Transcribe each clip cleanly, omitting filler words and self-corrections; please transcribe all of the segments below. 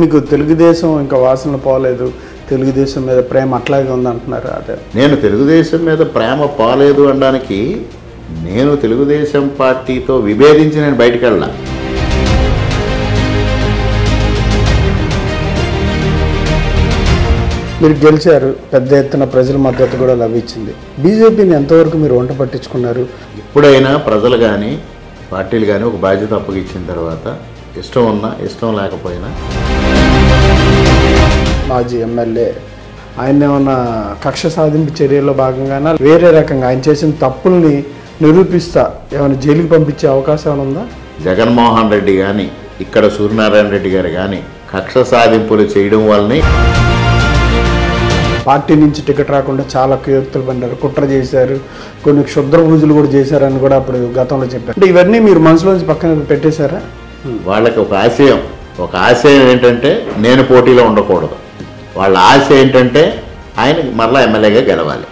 మీకు తెలుగుదేశం ఇంకా వాసన పోలేదు, తెలుగుదేశం మీద ప్రేమ అట్లాగే ఉందంటున్నారు. అదే నేను తెలుగుదేశం మీద ప్రేమ పోలేదు అనడానికి నేను తెలుగుదేశం పార్టీతో విభేదించి నేను బయటికి వెళ్ళా. మీరు గెలిచారు, పెద్ద ఎత్తున ప్రజల మద్దతు కూడా లభించింది. బీజేపీని ఎంతవరకు మీరు వంట పట్టించుకున్నారు? ఎప్పుడైనా ప్రజలు కానీ పార్టీలు కానీ ఒక బాధ్యత అప్పగిచ్చిన తర్వాత ఇష్టం ఉన్నా ఇష్టం లేకపోయినా మాజీ ఎమ్మెల్యే ఆయన ఏమన్నా కక్ష సాధింపు చర్యల్లో భాగంగానే వేరే రకంగా ఆయన చేసిన తప్పుల్ని నిరూపిస్తా ఏమైనా జైలుకి పంపించే అవకాశం ఉందా? జగన్మోహన్ రెడ్డి కానీ ఇక్కడ సూర్యనారాయణ రెడ్డి గారు కానీ కక్ష సాధింపులు చేయడం వల్లనే పార్టీ నుంచి టికెట్ రాకుండా చాలా కుయోక్తులు పడ్డారు, కుట్ర చేశారు, కొన్ని క్షుద్ర పూజలు కూడా చేశారని కూడా అప్పుడు గతంలో చెప్పారు. అంటే ఇవన్నీ మీరు మనసులోంచి పక్కన పెట్టేశారా? వాళ్ళకి ఒక ఆశయం ఏంటంటే నేను పోటీలో ఉండకూడదు. వాళ్ళ ఆశ ఏంటంటే ఆయనకి మరలా ఎమ్మెల్యేగా గెలవాలి.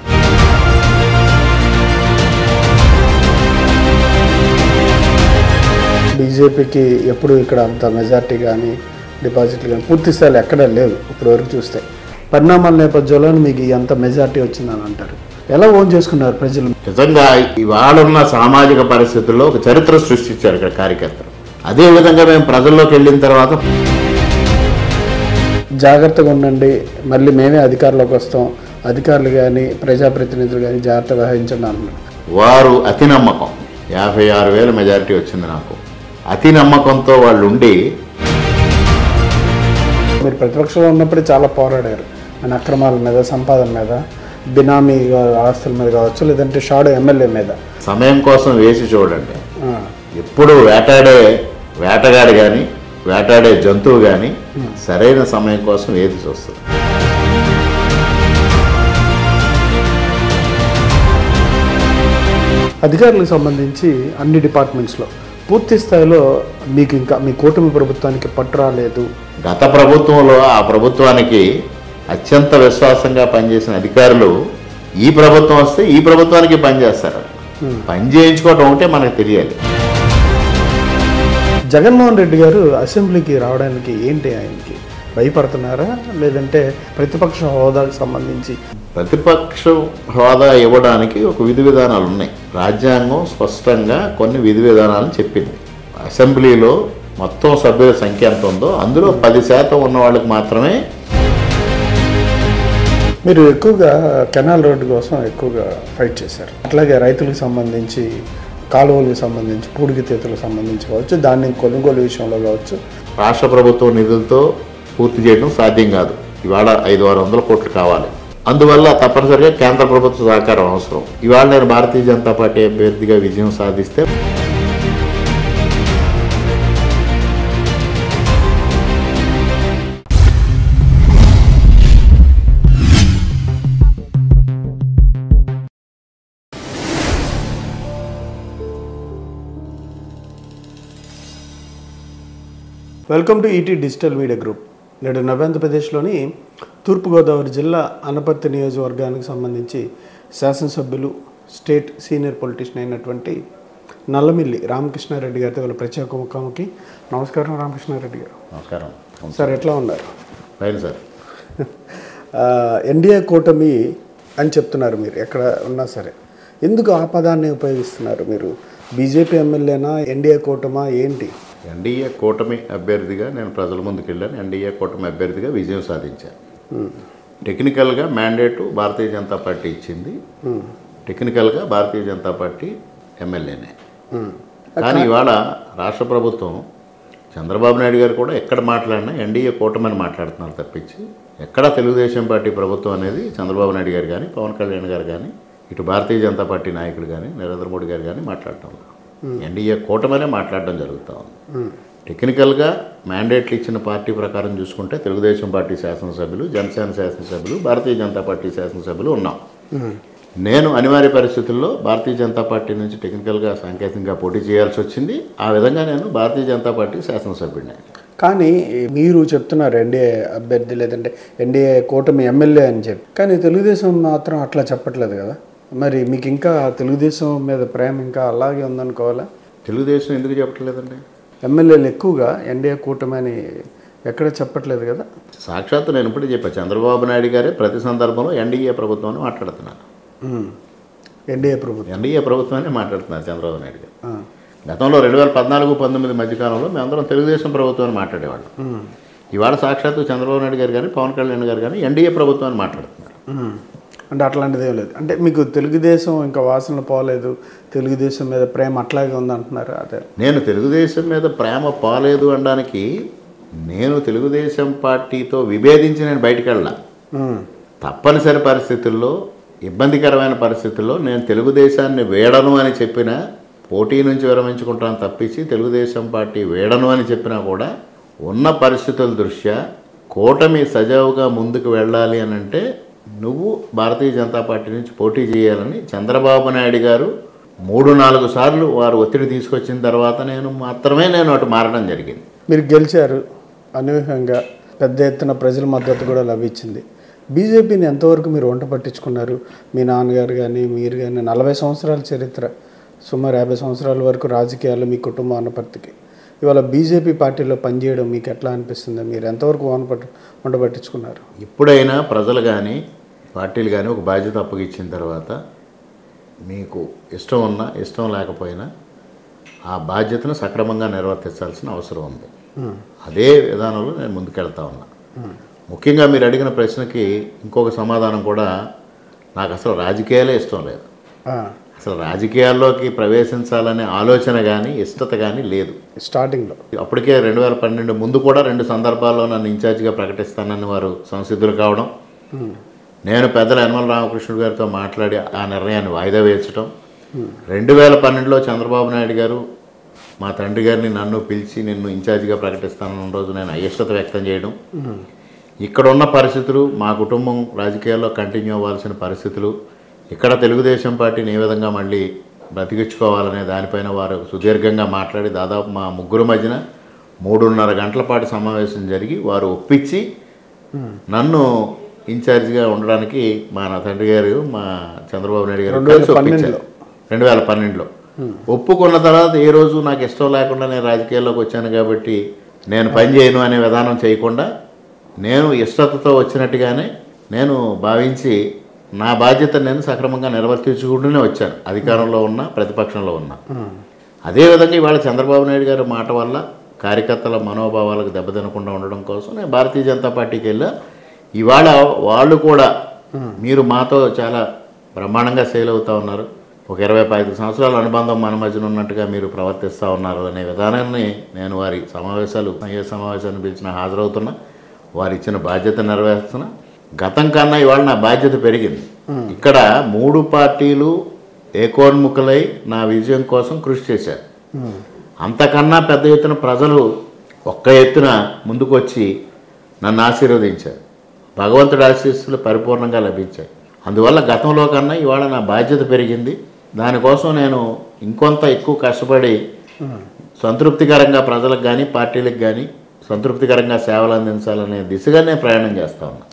బీజేపీకి ఎప్పుడు ఇక్కడ అంత మెజార్టీ కానీ డిపాజిట్లు కానీ పూర్తి స్థాయిలో ఎక్కడా లేదు ఇప్పటి వరకు చూస్తే. పరిణామాల నేపథ్యంలో మీకు ఎంత మెజార్టీ వచ్చిందని అంటారు? ఎలా ఓన్ చేసుకున్నారు ప్రజలు? నిజంగా ఇవాళ ఉన్న సామాజిక పరిస్థితుల్లో ఒక చరిత్ర సృష్టించారు ఇక్కడ కార్యకర్తలు. అదేవిధంగా మేము ప్రజల్లోకి వెళ్ళిన తర్వాత జాగ్రత్తగా ఉండండి, మళ్ళీ మేమే అధికారంలోకి వస్తాం, అధికారులు కానీ ప్రజాప్రతినిధులు కానీ జాగ్రత్త వహించండి అన్నారు. వారు అతి నమ్మకం 56,000 మెజారిటీ వచ్చింది నాకు. అతి నమ్మకంతో వాళ్ళు ఉండి మీరు ప్రతిపక్షంలో ఉన్నప్పుడే చాలా పోరాడారు ఆయన అక్రమాల మీద, సంపాదన మీద, బినామీ ఆస్తుల మీద కావచ్చు, లేదంటే షాడో ఎమ్మెల్యే మీద. సమయం కోసం వేసి చూడండి. ఎప్పుడు వేటగాడు కానీ వేటాడే జంతువు కానీ సరైన సమయం కోసం ఏది చూస్తుంది. అధికారులకు సంబంధించి అన్ని డిపార్ట్మెంట్స్లో పూర్తి స్థాయిలో మీకు ఇంకా మీ కూటమి ప్రభుత్వానికి పట్టు రాలేదు. గత ప్రభుత్వంలో ఆ ప్రభుత్వానికి అత్యంత విశ్వాసంగా పనిచేసిన అధికారులు ఈ ప్రభుత్వం వస్తే ఈ ప్రభుత్వానికి పనిచేస్తారు. పని చేయించుకోవటం ఒకటే మనకు తెలియాలి. జగన్మోహన్ రెడ్డి గారు అసెంబ్లీకి రావడానికి ఏంటి, ఆయనకి భయపడుతున్నారా, లేదంటే ప్రతిపక్ష హోదాకు సంబంధించి? ప్రతిపక్ష హోదా ఇవ్వడానికి ఒక విధి విధానాలు ఉన్నాయి. రాజ్యాంగం స్పష్టంగా కొన్ని విధి విధానాలను చెప్పింది. అసెంబ్లీలో మొత్తం సభ్యుల సంఖ్య ఎంత ఉందో అందులో 10% ఉన్న వాళ్ళకి మాత్రమే. మీరు ఎక్కువగా కెనాల్ రోడ్డు కోసం ఎక్కువగా ఫైట్ చేశారు. అట్లాగే రైతులకు సంబంధించి, కాలువలకు సంబంధించి, పూడికతీతలకు సంబంధించి కావచ్చు, ధాన్యం కొనుగోలు విషయంలో కావచ్చు. రాష్ట్ర ప్రభుత్వ నిధులతో పూర్తి చేయడం సాధ్యం కాదు. ఇవాళ 500-600 కోట్లు కావాలి. అందువల్ల తప్పనిసరిగా కేంద్ర ప్రభుత్వ సహకారం అవసరం. ఇవాళ నేను భారతీయ జనతా పార్టీ అభ్యర్థిగా విజయం సాధిస్తే welcome to ET digital media group. నేడు నవ్యాంధ్రప్రదేశ్లోని తూర్పుగోదావరి జిల్లా అనపర్తి నియోజకవర్గానికి సంబంధించి శాసనసభ్యులు, స్టేట్ సీనియర్ పొలిటీషియన్ అయినటువంటి నల్లమిల్లి రామకృష్ణారెడ్డి గారితో గల ప్రత్యేక ముఖాముఖి. నమస్కారం రామకృష్ణారెడ్డి గారు. నమస్కారం సార్, ఎట్లా ఉన్నారు? Fine sir. ఎన్డీఏ కూటమి అని చెప్తున్నారు మీరు ఎక్కడ ఉన్నా సరే. ఎందుకు ఆ పదాన్ని ఉపయోగిస్తున్నారు? మీరు బీజేపీ ఎమ్మెల్యేనా, ఎన్డీఏ కూటమా ఏంటి? ఎన్డీఏ కూటమి అభ్యర్థిగా నేను ప్రజల ముందుకు వెళ్ళాను. ఎన్డీఏ కూటమి అభ్యర్థిగా విజయం సాధించాను. టెక్నికల్గా మ్యాండేటు భారతీయ జనతా పార్టీ ఇచ్చింది. టెక్నికల్గా భారతీయ జనతా పార్టీ ఎమ్మెల్యేనే. కానీ ఇవాళ రాష్ట్ర ప్రభుత్వం చంద్రబాబు నాయుడు గారు కూడా ఎక్కడ మాట్లాడినా ఎన్డీఏ కూటమి అని మాట్లాడుతున్నారు తప్పించి ఎక్కడా తెలుగుదేశం పార్టీ ప్రభుత్వం అనేది చంద్రబాబు నాయుడు గారు కానీ, పవన్ కళ్యాణ్ గారు కానీ, ఇటు భారతీయ జనతా పార్టీ నాయకులు కానీ, నరేంద్ర మోడీ గారు కానీ మాట్లాడటం లేదు. ఎన్డీఏ కూటమినే మాట్లాడడం జరుగుతూ ఉంది. టెక్నికల్గా మ్యాండేట్లు ఇచ్చిన పార్టీ ప్రకారం చూసుకుంటే తెలుగుదేశం పార్టీ శాసనసభ్యులు, జనసేన శాసనసభ్యులు, భారతీయ జనతా పార్టీ శాసనసభ్యులు ఉన్నాం. నేను అనివార్య పరిస్థితుల్లో భారతీయ జనతా పార్టీ నుంచి టెక్నికల్గా సాంకేతికంగా పోటీ చేయాల్సి వచ్చింది. ఆ విధంగా నేను భారతీయ జనతా పార్టీ శాసనసభ్యుడిని. కానీ మీరు చెప్తున్నారు ఎన్డీఏ అభ్యర్థి లేదంటే ఎన్డీఏ కూటమి ఎమ్మెల్యే అని చెప్పి, కానీ తెలుగుదేశం మాత్రం అట్లా చెప్పట్లేదు కదా. మరి మీకు ఇంకా తెలుగుదేశం మీద ప్రేమ ఇంకా అలాగే ఉందనుకోవాలా? తెలుగుదేశం ఎందుకు చెప్పట్లేదండి? ఎమ్మెల్యేలు ఎక్కువగా ఎన్డీఏ కూటమి అని ఎక్కడ చెప్పట్లేదు కదా. సాక్షాత్తు నేను ఇప్పుడే చెప్పాను, చంద్రబాబు నాయుడు గారే ప్రతి సందర్భంలో ఎన్డీఏ ప్రభుత్వాన్ని మాట్లాడుతున్నారు. ఎన్డీఏ ప్రభుత్వాన్ని మాట్లాడుతున్నారు చంద్రబాబు నాయుడు గారు. గతంలో 2014-19 మధ్యకాలంలో మేమందరం తెలుగుదేశం ప్రభుత్వాన్ని మాట్లాడేవాళ్ళం. ఇవాళ సాక్షాత్తు చంద్రబాబు నాయుడు గారు కానీ పవన్ కళ్యాణ్ గారు కానీ ఎన్డీఏ ప్రభుత్వాన్ని మాట్లాడుతున్నారు. అంటే అట్లాంటిది ఏం లేదు. అంటే మీకు తెలుగుదేశం ఇంకా వాసనలు పోలేదు, తెలుగుదేశం మీద ప్రేమ అట్లాగే ఉందంటున్నారు. అదే నేను తెలుగుదేశం మీద ప్రేమ పోలేదు అనడానికి, నేను తెలుగుదేశం పార్టీతో విభేదించి నేను బయటికి వెళ్ళా. తప్పనిసరి పరిస్థితుల్లో, ఇబ్బందికరమైన పరిస్థితుల్లో నేను తెలుగుదేశాన్ని వేడను అని చెప్పిన, పోటీ నుంచి విరమించుకుంటాను తప్పించి తెలుగుదేశం పార్టీ వేడను అని చెప్పినా కూడా ఉన్న పరిస్థితుల దృష్ట్యా కూటమి సజావుగా ముందుకు వెళ్ళాలి అని అంటే నువ్వు భారతీయ జనతా పార్టీ నుంచి పోటీ చేయాలని చంద్రబాబు నాయుడు గారు 3-4 సార్లు వారు ఒత్తిడి తీసుకొచ్చిన తర్వాత నేను అటు మారడం జరిగింది. మీరు గెలిచారు, అనూహ్యంగా పెద్ద ఎత్తున ప్రజల మద్దతు కూడా లభించింది. బీజేపీని ఎంతవరకు మీరు వంట పట్టించుకున్నారు? మీ నాన్నగారు కానీ మీరు కానీ 40 సంవత్సరాల చరిత్ర, సుమారు 50 సంవత్సరాల వరకు రాజకీయాలు మీ కుటుంబం అన్నపర్తికి, ఇవాళ బీజేపీ పార్టీలో పనిచేయడం మీకు ఎట్లా అనిపిస్తుంది? మీరు ఎంతవరకు వంట పట్టించుకున్నారు? ఇప్పుడైనా ప్రజలు కానీ పార్టీలు కానీ ఒక బాధ్యత అప్పగిచ్చిన తర్వాత మీకు ఇష్టం ఉన్నా ఇష్టం లేకపోయినా ఆ బాధ్యతను సక్రమంగా నిర్వర్తించాల్సిన అవసరం ఉంది. అదే విధానంలో నేను ముందుకెళ్తా ఉన్నా. ముఖ్యంగా మీరు అడిగిన ప్రశ్నకి ఇంకొక సమాధానం కూడా, నాకు అసలు రాజకీయాలే ఇష్టం లేదు. అసలు రాజకీయాల్లోకి ప్రవేశించాలనే ఆలోచన కానీ ఇష్టత కానీ లేదు స్టార్టింగ్లో. అప్పటికే 2012 ముందు కూడా 2 సందర్భాల్లో నన్ను ఇన్ఛార్జిగా ప్రకటిస్తానని వారు సంసిద్ధులు కావడం, నేను పెద్దల యనమల రామకృష్ణుడు గారితో మాట్లాడి ఆ నిర్ణయాన్ని వాయిదా వేయించడం, 2012లో చంద్రబాబు నాయుడు గారు మా తండ్రి గారిని నన్ను పిలిచి నిన్ను ఇన్ఛార్జిగా ప్రకటిస్తానన్న రోజు నేను అయిష్టత వ్యక్తం చేయడం, ఇక్కడ ఉన్న పరిస్థితులు, మా కుటుంబం రాజకీయాల్లో కంటిన్యూ అవ్వాల్సిన పరిస్థితులు, ఇక్కడ తెలుగుదేశం పార్టీని ఏ విధంగా మళ్ళీ బ్రతికించుకోవాలనే దానిపైన వారు సుదీర్ఘంగా మాట్లాడి దాదాపు మా ముగ్గురు మధ్యన 3.5 గంటల పాటు సమావేశం జరిగి వారు ఒప్పించి నన్ను ఇన్ఛార్జిగా ఉండడానికి మా నా తండ్రి గారు మా చంద్రబాబు నాయుడు గారు కలిసి ఒప్పించారు 2012లో. ఒప్పుకున్న తర్వాత ఏ రోజు నాకు ఇష్టం లేకుండా నేను రాజకీయాల్లోకి వచ్చాను కాబట్టి నేను పని చేయను అనే విధానం చేయకుండా నేను ఇష్టతతో వచ్చినట్టుగానే నేను భావించి నా బాధ్యత నేను సక్రమంగా నిర్వర్తించుకుంటూనే వచ్చాను, అధికారంలో ఉన్నా ప్రతిపక్షంలో ఉన్నా. అదేవిధంగా ఇవాళ చంద్రబాబు నాయుడు గారి మాట వల్ల కార్యకర్తల మనోభావాలకు దెబ్బతినకుండా ఉండడం కోసం నేను భారతీయ జనతా పార్టీకి వెళ్ళా. ఇవాళ వాళ్ళు కూడా మీరు మాతో చాలా బ్రహ్మాండంగా సేల్ అవుతూ ఉన్నారు, ఒక 25 సంవత్సరాల అనుబంధం మన మధ్యన ఉన్నట్టుగా మీరు ప్రవర్తిస్తూ ఉన్నారు అనే విధానాన్ని నేను వారి సమావేశాన్ని పిలిచిన హాజరవుతున్నా, వారు ఇచ్చిన బాధ్యత నెరవేరుస్తున్నా. గతం కన్నా ఇవాళ నా బాధ్యత పెరిగింది. ఇక్కడ 3 పార్టీలు ఏకోన్ముఖులై నా విజయం కోసం కృషి చేశారు. అంతకన్నా పెద్ద ఎత్తున ప్రజలు ఒక్క ఎత్తున ముందుకు వచ్చి నన్ను ఆశీర్వదించారు. భగవంతుడి ఆశీస్సులు పరిపూర్ణంగా లభించాయి. అందువల్ల గతంలో కన్నా ఇవాళ నా బాధ్యత పెరిగింది. దానికోసం నేను ఇంకొంత ఎక్కువ కష్టపడి సంతృప్తికరంగా ప్రజలకు కానీ పార్టీలకు కానీ సంతృప్తికరంగా సేవలు అందించాలనే దిశగానే ప్రయాణం చేస్తా ఉన్నా.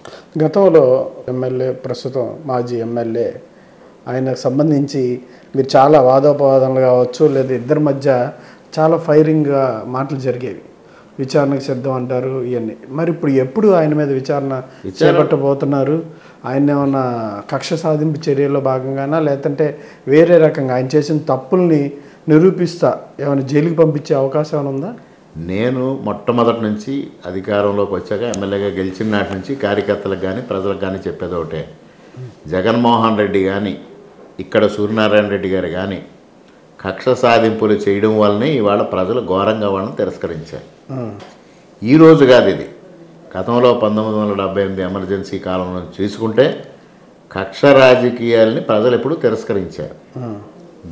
గతంలో ఎమ్మెల్యే, ప్రస్తుతం మాజీ ఎమ్మెల్యే, ఆయనకు సంబంధించి మీరు చాలా వాదోపవాదనలు కావచ్చు, లేదా ఇద్దరి మధ్య చాలా ఫైరింగ్గా మాటలు జరిగేవి. విచారణకు సిద్ధం అంటారు ఇవన్నీ. మరి ఇప్పుడు ఎప్పుడు ఆయన మీద విచారణ చేపట్టబోతున్నారు? ఆయన ఏమన్నా కక్ష సాధింపు చర్యల్లో భాగంగానా, లేదంటే వేరే రకంగా ఆయన చేసిన తప్పుల్ని నిరూపిస్తా ఏమైనా జైలుకి పంపించే అవకాశం ఏమైనా ఉందా? నేను మొట్టమొదటి నుంచి అధికారంలోకి వచ్చాక ఎమ్మెల్యేగా గెలిచిన నాటి నుంచి కార్యకర్తలకు కానీ ప్రజలకు కానీ చెప్పేది ఒకటే, జగన్మోహన్ రెడ్డి కానీ ఇక్కడ సూర్యనారాయణ రెడ్డి గారు కానీ కక్ష సాధింపులు చేయడం వల్లనే ఇవాళ ప్రజలు ఘోరంగా వాళ్ళని తిరస్కరించారు. ఈరోజు కాదు ఇది, గతంలో 1978 ఎమర్జెన్సీ కాలంలో చూసుకుంటే కక్ష రాజకీయాలని ప్రజలు ఎప్పుడు తిరస్కరించారు.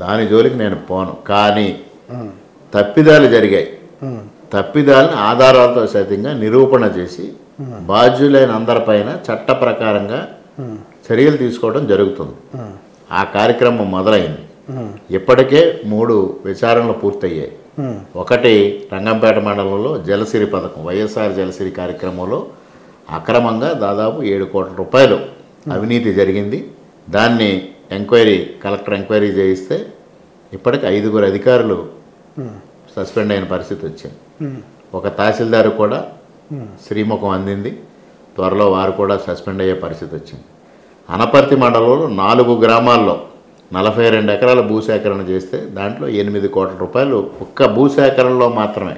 దాని జోలికి నేను పోను. కానీ తప్పిదాలు జరిగాయి, తప్పిదాలను ఆధారాలతో సైతంగా నిరూపణ చేసి బాధ్యులైన అందరిపైన చట్ట ప్రకారంగా చర్యలు తీసుకోవడం జరుగుతుంది. ఆ కార్యక్రమం మొదలైంది. ఇప్పటికే 3 విచారణలు పూర్తయ్యాయి. ఒకటి రంగంపేట మండలంలో జలసిరి పథకం, వైఎస్ఆర్ జలసిరి కార్యక్రమంలో అక్రమంగా దాదాపు 7 కోట్ల రూపాయలు అవినీతి జరిగింది. దాన్ని కలెక్టర్ ఎంక్వైరీ చేయిస్తే ఇప్పటికి 5 అధికారులు సస్పెండ్ అయిన పరిస్థితి వచ్చింది. ఒక తహసీల్దారు కూడా శ్రీముఖం అందింది. త్వరలో వారు కూడా సస్పెండ్ అయ్యే పరిస్థితి వచ్చింది. అనపర్తి మండలంలో 4 గ్రామాల్లో 42 ఎకరాల భూసేకరణ చేస్తే దాంట్లో 8 కోట్ల రూపాయలు ఒక్క భూసేకరణలో మాత్రమే.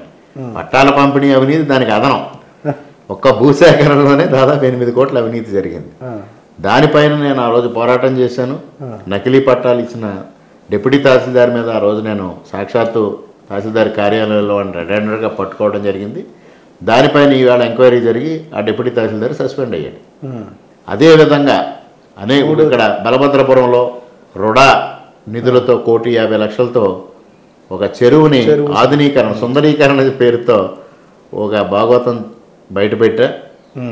పట్టాల పంపిణీ అవినీతి దానికి అదనం. ఒక్క భూసేకరణలోనే దాదాపు 8 కోట్ల అవినీతి జరిగింది. దానిపైన నేను ఆ రోజు పోరాటం చేశాను. నకిలీ పట్టాలు ఇచ్చిన డిప్యూటీ తహసీల్దార్ మీద ఆ రోజు నేను సాక్షాత్తు తహసీల్దార్ కార్యాలయంలో రెడ్ హ్యాండెడ్గా పట్టుకోవడం జరిగింది. దానిపైన ఈవేళ ఎంక్వైరీ జరిగి ఆ డిప్యూటీ తహసీల్దార్ సస్పెండ్ అయ్యాడు. అదేవిధంగా అనేక ఇక్కడ బలభద్రపురంలో రుడా నిధులతో 1,50,00,000తో ఒక చెరువుని ఆధునీకరణ సుందరీకరణ పేరుతో ఒక భాగవతం బయటపెట్టా.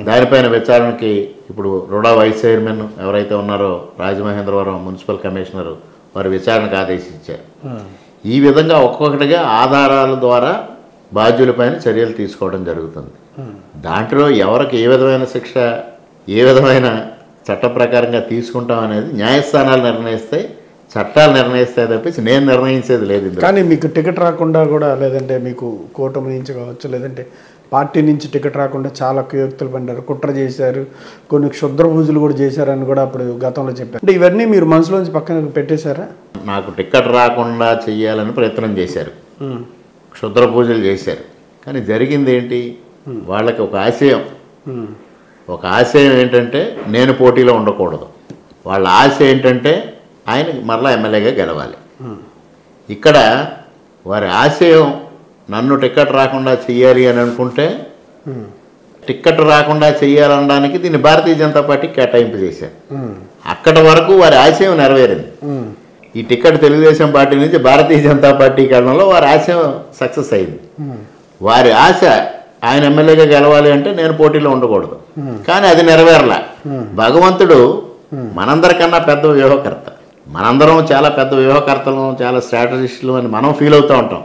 దానిపైన విచారణకి ఇప్పుడు రుడా వైస్ చైర్మన్ ఎవరైతే ఉన్నారో రాజమహేంద్రవరం మున్సిపల్ కమిషనరు వారు విచారణకు ఆదేశించారు. ఈ విధంగా ఒక్కొక్కటిగా ఆధారాల ద్వారా బాధ్యులపైన చర్యలు తీసుకోవడం జరుగుతుంది. దాంట్లో ఎవరికి ఏ విధమైన శిక్ష ఏ విధమైన చట్ట ప్రకారంగా తీసుకుంటాం అనేది న్యాయస్థానాలు నిర్ణయిస్తాయి, చట్టాలు నిర్ణయిస్తాయి తప్పించి నేను నిర్ణయించేది లేదు. కానీ మీకు టికెట్ రాకుండా కూడా, లేదంటే మీకు కూటమి నుంచి కావచ్చు, లేదంటే పార్టీ నుంచి టికెట్ రాకుండా చాలా కుయోక్తులు పడ్డారు, కుట్ర చేశారు, కొన్ని క్షుద్ర పూజలు కూడా చేశారని కూడా అప్పుడు గతంలో చెప్పారు. అంటే ఇవన్నీ మీరు మనసులోంచి పక్కన పెట్టేశారా? నాకు టికెట్ రాకుండా చెయ్యాలని ప్రయత్నం చేశారు, క్షుద్ర పూజలు చేశారు. కానీ జరిగింది ఏంటి? వాళ్ళకి ఒక ఆశయం ఏంటంటే నేను పోటీలో ఉండకూడదు. వాళ్ళ ఆశ ఏంటంటే ఆయన మరలా ఎమ్మెల్యేగా గెలవాలి. ఇక్కడ వారి ఆశయం నన్ను టికెట్ రాకుండా చెయ్యాలి అని అనుకుంటే టికెట్ రాకుండా చెయ్యాలనడానికి దీన్ని భారతీయ జనతా పార్టీ కేటాయింపు చేశారు. అక్కడి వరకు వారి ఆశయం నెరవేరింది. ఈ టికెట్ తెలుగుదేశం పార్టీ నుంచి భారతీయ జనతా పార్టీకి వెళ్ళడంలో వారి ఆశయం సక్సెస్ అయింది. వారి ఆశ ఆయన ఎమ్మెల్యేగా గెలవాలి అంటే నేను పోటీలో ఉండకూడదు. కానీ అది నెరవేరలా. భగవంతుడు మనందరికన్నా పెద్ద వ్యూహకర్త. మనందరం చాలా పెద్ద వ్యూహకర్తలు, చాలా స్ట్రాటజిస్టులు అని మనం ఫీల్ అవుతూ ఉంటాం.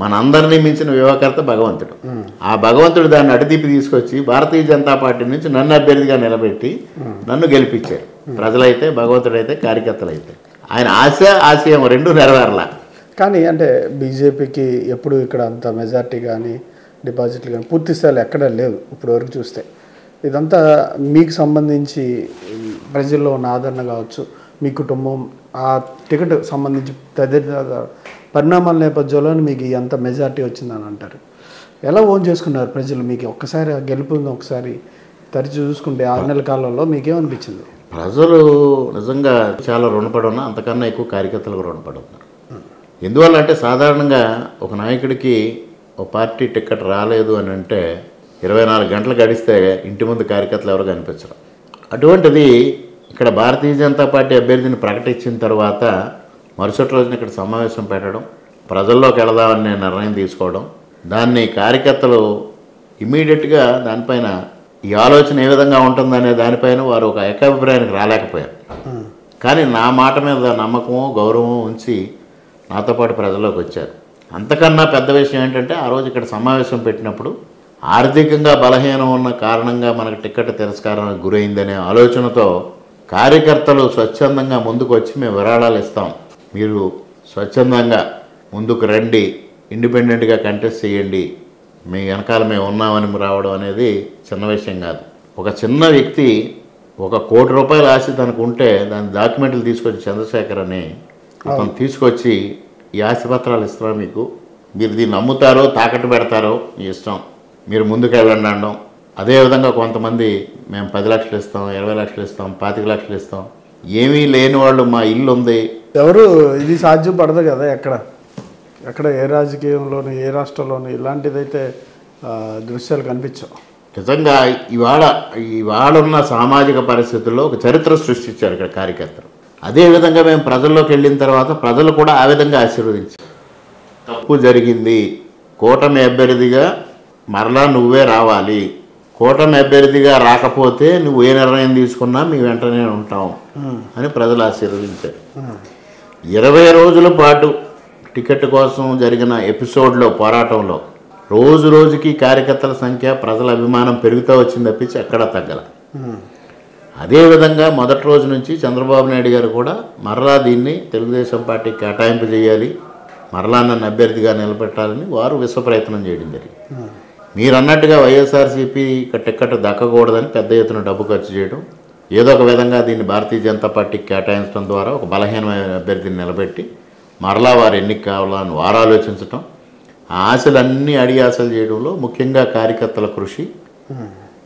మనందరినీ మించిన వ్యూహకర్త భగవంతుడు. ఆ భగవంతుడు దాన్ని అడితిప్పి తీసుకొచ్చి భారతీయ జనతా పార్టీ నుంచి నన్ను అభ్యర్థిగా నిలబెట్టి నన్ను గెలిపించారు. ప్రజలైతే, భగవంతుడైతే, కార్యకర్తలైతే. ఆయన ఆశయం రెండు నెరవేరలా. కానీ అంటే బీజేపీకి ఎప్పుడు ఇక్కడ అంత మెజార్టీ కానీ డిపాజిట్లు కానీ పూర్తి స్థాయిలో ఎక్కడా లేదు ఇప్పుడు వరకు చూస్తే. ఇదంతా మీకు సంబంధించి ప్రజల్లో ఉన్న ఆదరణ కావచ్చు, మీ కుటుంబం ఆ టికెట్ సంబంధించి తదితర పరిణామాల నేపథ్యంలో మీకు ఎంత మెజార్టీ వచ్చిందని అంటారు. ఎలా ఓన్ చేసుకున్నారు ప్రజలు? మీకు ఒక్కసారి గెలుపుంది, ఒకసారి తరచు చూసుకుంటే 6 నెలల కాలంలో మీకేమనిపించింది? ప్రజలు నిజంగా చాలా రుణపడి ఉన్నా, అంతకన్నా ఎక్కువ కార్యకర్తలకు రుణపడి ఉన్నారు. ఎందువల్ల అంటే సాధారణంగా ఒక నాయకుడికి ఒక పార్టీ టికెట్ రాలేదు అని అంటే 24 గంటలు గడిస్తే ఇంటి ముందు కార్యకర్తలు ఎవరు కనిపించరు. అటువంటిది ఇక్కడ భారతీయ జనతా పార్టీ అభ్యర్థిని ప్రకటించిన తర్వాత మరుసటి రోజున ఇక్కడ సమావేశం పెట్టడం, ప్రజల్లోకి వెళదామని నిర్ణయం తీసుకోవడం, దాన్ని కార్యకర్తలు ఇమీడియట్గా దానిపైన ఈ ఆలోచన ఏ విధంగా ఉంటుందనే దానిపైన వారు ఒక ఏకాభిప్రాయానికి రాలేకపోయారు. కానీ నా మాట మీద నమ్మకము, గౌరవం ఉంచి నాతో పాటు ప్రజల్లోకి వచ్చారు. అంతకన్నా పెద్ద విషయం ఏంటంటే ఆ రోజు ఇక్కడ సమావేశం పెట్టినప్పుడు ఆర్థికంగా బలహీనం ఉన్న కారణంగా మనకు టికెట్ తిరస్కారానికి గురైందనే ఆలోచనతో కార్యకర్తలు స్వచ్ఛందంగా ముందుకు వచ్చి మేము విరాళాలు ఇస్తాం, మీరు స్వచ్ఛందంగా ముందుకు రండి, ఇండిపెండెంట్గా కంటెస్ట్ చేయండి, మీ వెనకాల మేము ఉన్నామని రావడం అనేది చిన్న విషయం కాదు. ఒక చిన్న వ్యక్తి 1 కోటి రూపాయల ఆశ తనకు ఉంటే దాని డాక్యుమెంట్లు తీసుకొచ్చి చంద్రశేఖర్ అని అతను తీసుకొచ్చి ఈ ఆస్తిపత్రాలు ఇస్తాం మీకు, మీరు దీన్ని అమ్ముతారో తాకట్టు పెడతారో మీ ఇష్టం, మీరు ముందుకు వెళ్ళండి అనడం. అదేవిధంగా కొంతమంది మేము 10 లక్షలు ఇస్తాం, 20 లక్షలు ఇస్తాం, 25 లక్షలు ఇస్తాం, ఏమీ లేని వాళ్ళు మా ఇల్లు ఉంది. ఎవరు ఇది సాధ్యం పడదు కదా. ఎక్కడ ఏ రాజకీయంలోనూ ఏ రాష్ట్రంలోనూ ఇలాంటిదైతే దృశ్యాలు కనిపించవు. నిజంగా ఇవాళ ఉన్న సామాజిక పరిస్థితుల్లో ఒక చరిత్ర సృష్టించారు ఇక్కడ కార్యకర్తలు. అదేవిధంగా మేము ప్రజల్లోకి వెళ్ళిన తర్వాత ప్రజలు కూడా ఆ విధంగా ఆశీర్వదించారు. తప్పు జరిగింది, కూటమి అభ్యర్థిగా మరలా నువ్వే రావాలి, కూటమి అభ్యర్థిగా రాకపోతే నువ్వు ఏ నిర్ణయం తీసుకున్నా మీ వెంటనే ఉంటాం అని ప్రజలు ఆశీర్వదించారు. 20 రోజుల పాటు టికెట్ కోసం జరిగిన ఎపిసోడ్లో, పోరాటంలో రోజు రోజుకి కార్యకర్తల సంఖ్య, ప్రజల అభిమానం పెరుగుతూ వచ్చింది తప్పించి ఎక్కడా తగ్గల. అదేవిధంగా మొదటి రోజు నుంచి చంద్రబాబు నాయుడు గారు కూడా మరలా దీన్ని తెలుగుదేశం పార్టీ కేటాయింపు చేయాలి, మరలా నన్ను అభ్యర్థిగా నిలబెట్టాలని వారు విశ్వ ప్రయత్నం చేయడం జరిగింది. మీరు అన్నట్టుగా వైఎస్ఆర్సీపీ టిక్కెట్ దక్కకూడదని పెద్ద ఎత్తున డబ్బు ఖర్చు చేయడం, ఏదో ఒక విధంగా దీన్ని భారతీయ జనతా పార్టీకి కేటాయించడం ద్వారా ఒక బలహీనమైన అభ్యర్థిని నిలబెట్టి మరలా వారు ఎన్నిక కావాలని వారు ఆలోచించటం, ఆ ఆశలన్నీ అడి ఆశలు చేయడంలో ముఖ్యంగా కార్యకర్తల కృషి,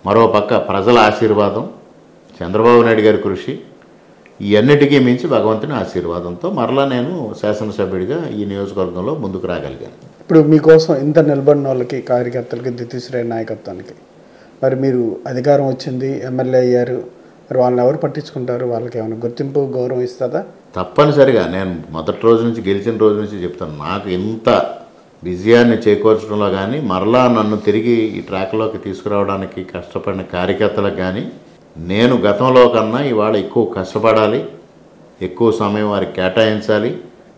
మరోపక్క ప్రజల ఆశీర్వాదం, చంద్రబాబు నాయుడు గారి కృషి, ఈ అన్నిటికీ మించి భగవంతుని ఆశీర్వాదంతో మరలా నేను శాసనసభ్యుడిగా ఈ నియోజకవర్గంలో ముందుకు రాగలిగాను. ఇప్పుడు మీకోసం ఇంత నిలబడిన వాళ్ళకి, కార్యకర్తలకి, ద్వితీయ నాయకత్వానికి మరి మీరు అధికారం వచ్చింది, ఎమ్మెల్యే అయ్యారు, మరి వాళ్ళని ఎవరు పట్టించుకుంటారు? వాళ్ళకి ఏమైనా గుర్తింపు, గౌరవం ఇస్తుందా? తప్పనిసరిగా నేను మొదటి రోజు నుంచి, గెలిచిన రోజు నుంచి చెప్తాను, నాకు ఇంత విజయాన్ని చేకూర్చడంలో కానీ మరలా నన్ను తిరిగి ఈ ట్రాక్లోకి తీసుకురావడానికి కష్టపడిన కార్యకర్తలకు కానీ నేను గతంలో కన్నా ఇవాళ ఎక్కువ కష్టపడాలి, ఎక్కువ సమయం వారికి కేటాయించాలి.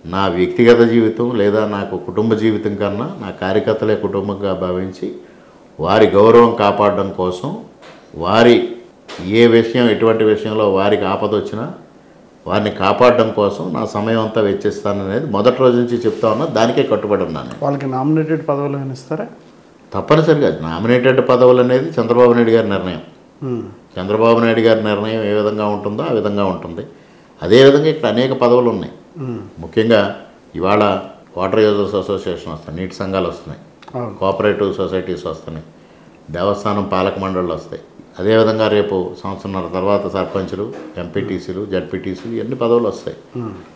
నా వ్యక్తిగత జీవితం లేదా నాకు కుటుంబ జీవితం కన్నా నా కార్యకర్తలే కుటుంబంగా భావించి వారి గౌరవం కాపాడడం కోసం, వారి ఏ విషయం, ఎటువంటి విషయంలో వారికి ఆపద వచ్చినా వారిని కాపాడడం కోసం నా సమయం అంతా వెచ్చిస్తాననేది మొదటి రోజు నుంచి చెప్తా ఉన్నా. దానికే కట్టుబడి ఉన్నాను. వాళ్ళకి నామినేటెడ్ పదవులు ఏమైనా ఇస్తారా? తప్పనిసరిగా నామినేటెడ్ పదవులు అనేది చంద్రబాబు నాయుడు గారి నిర్ణయం. చంద్రబాబు నాయుడు గారి నిర్ణయం ఏ విధంగా ఉంటుందో ఆ విధంగా ఉంటుంది. అదేవిధంగా ఇక్కడ అనేక పదవులు ఉన్నాయి. ముఖ్యంగా ఇవాళ వాటర్ యూజర్స్ అసోసియేషన్ వస్తాయి, నీటి సంఘాలు వస్తున్నాయి, కోఆపరేటివ్ సొసైటీస్ వస్తున్నాయి, దేవస్థానం పాలక మండళ్ళు వస్తాయి. అదేవిధంగా రేపు సంవత్సరంన్నర తర్వాత సర్పంచులు, ఎంపీటీసీలు, జడ్పీటీసీలు ఎన్ని పదవులు వస్తాయి.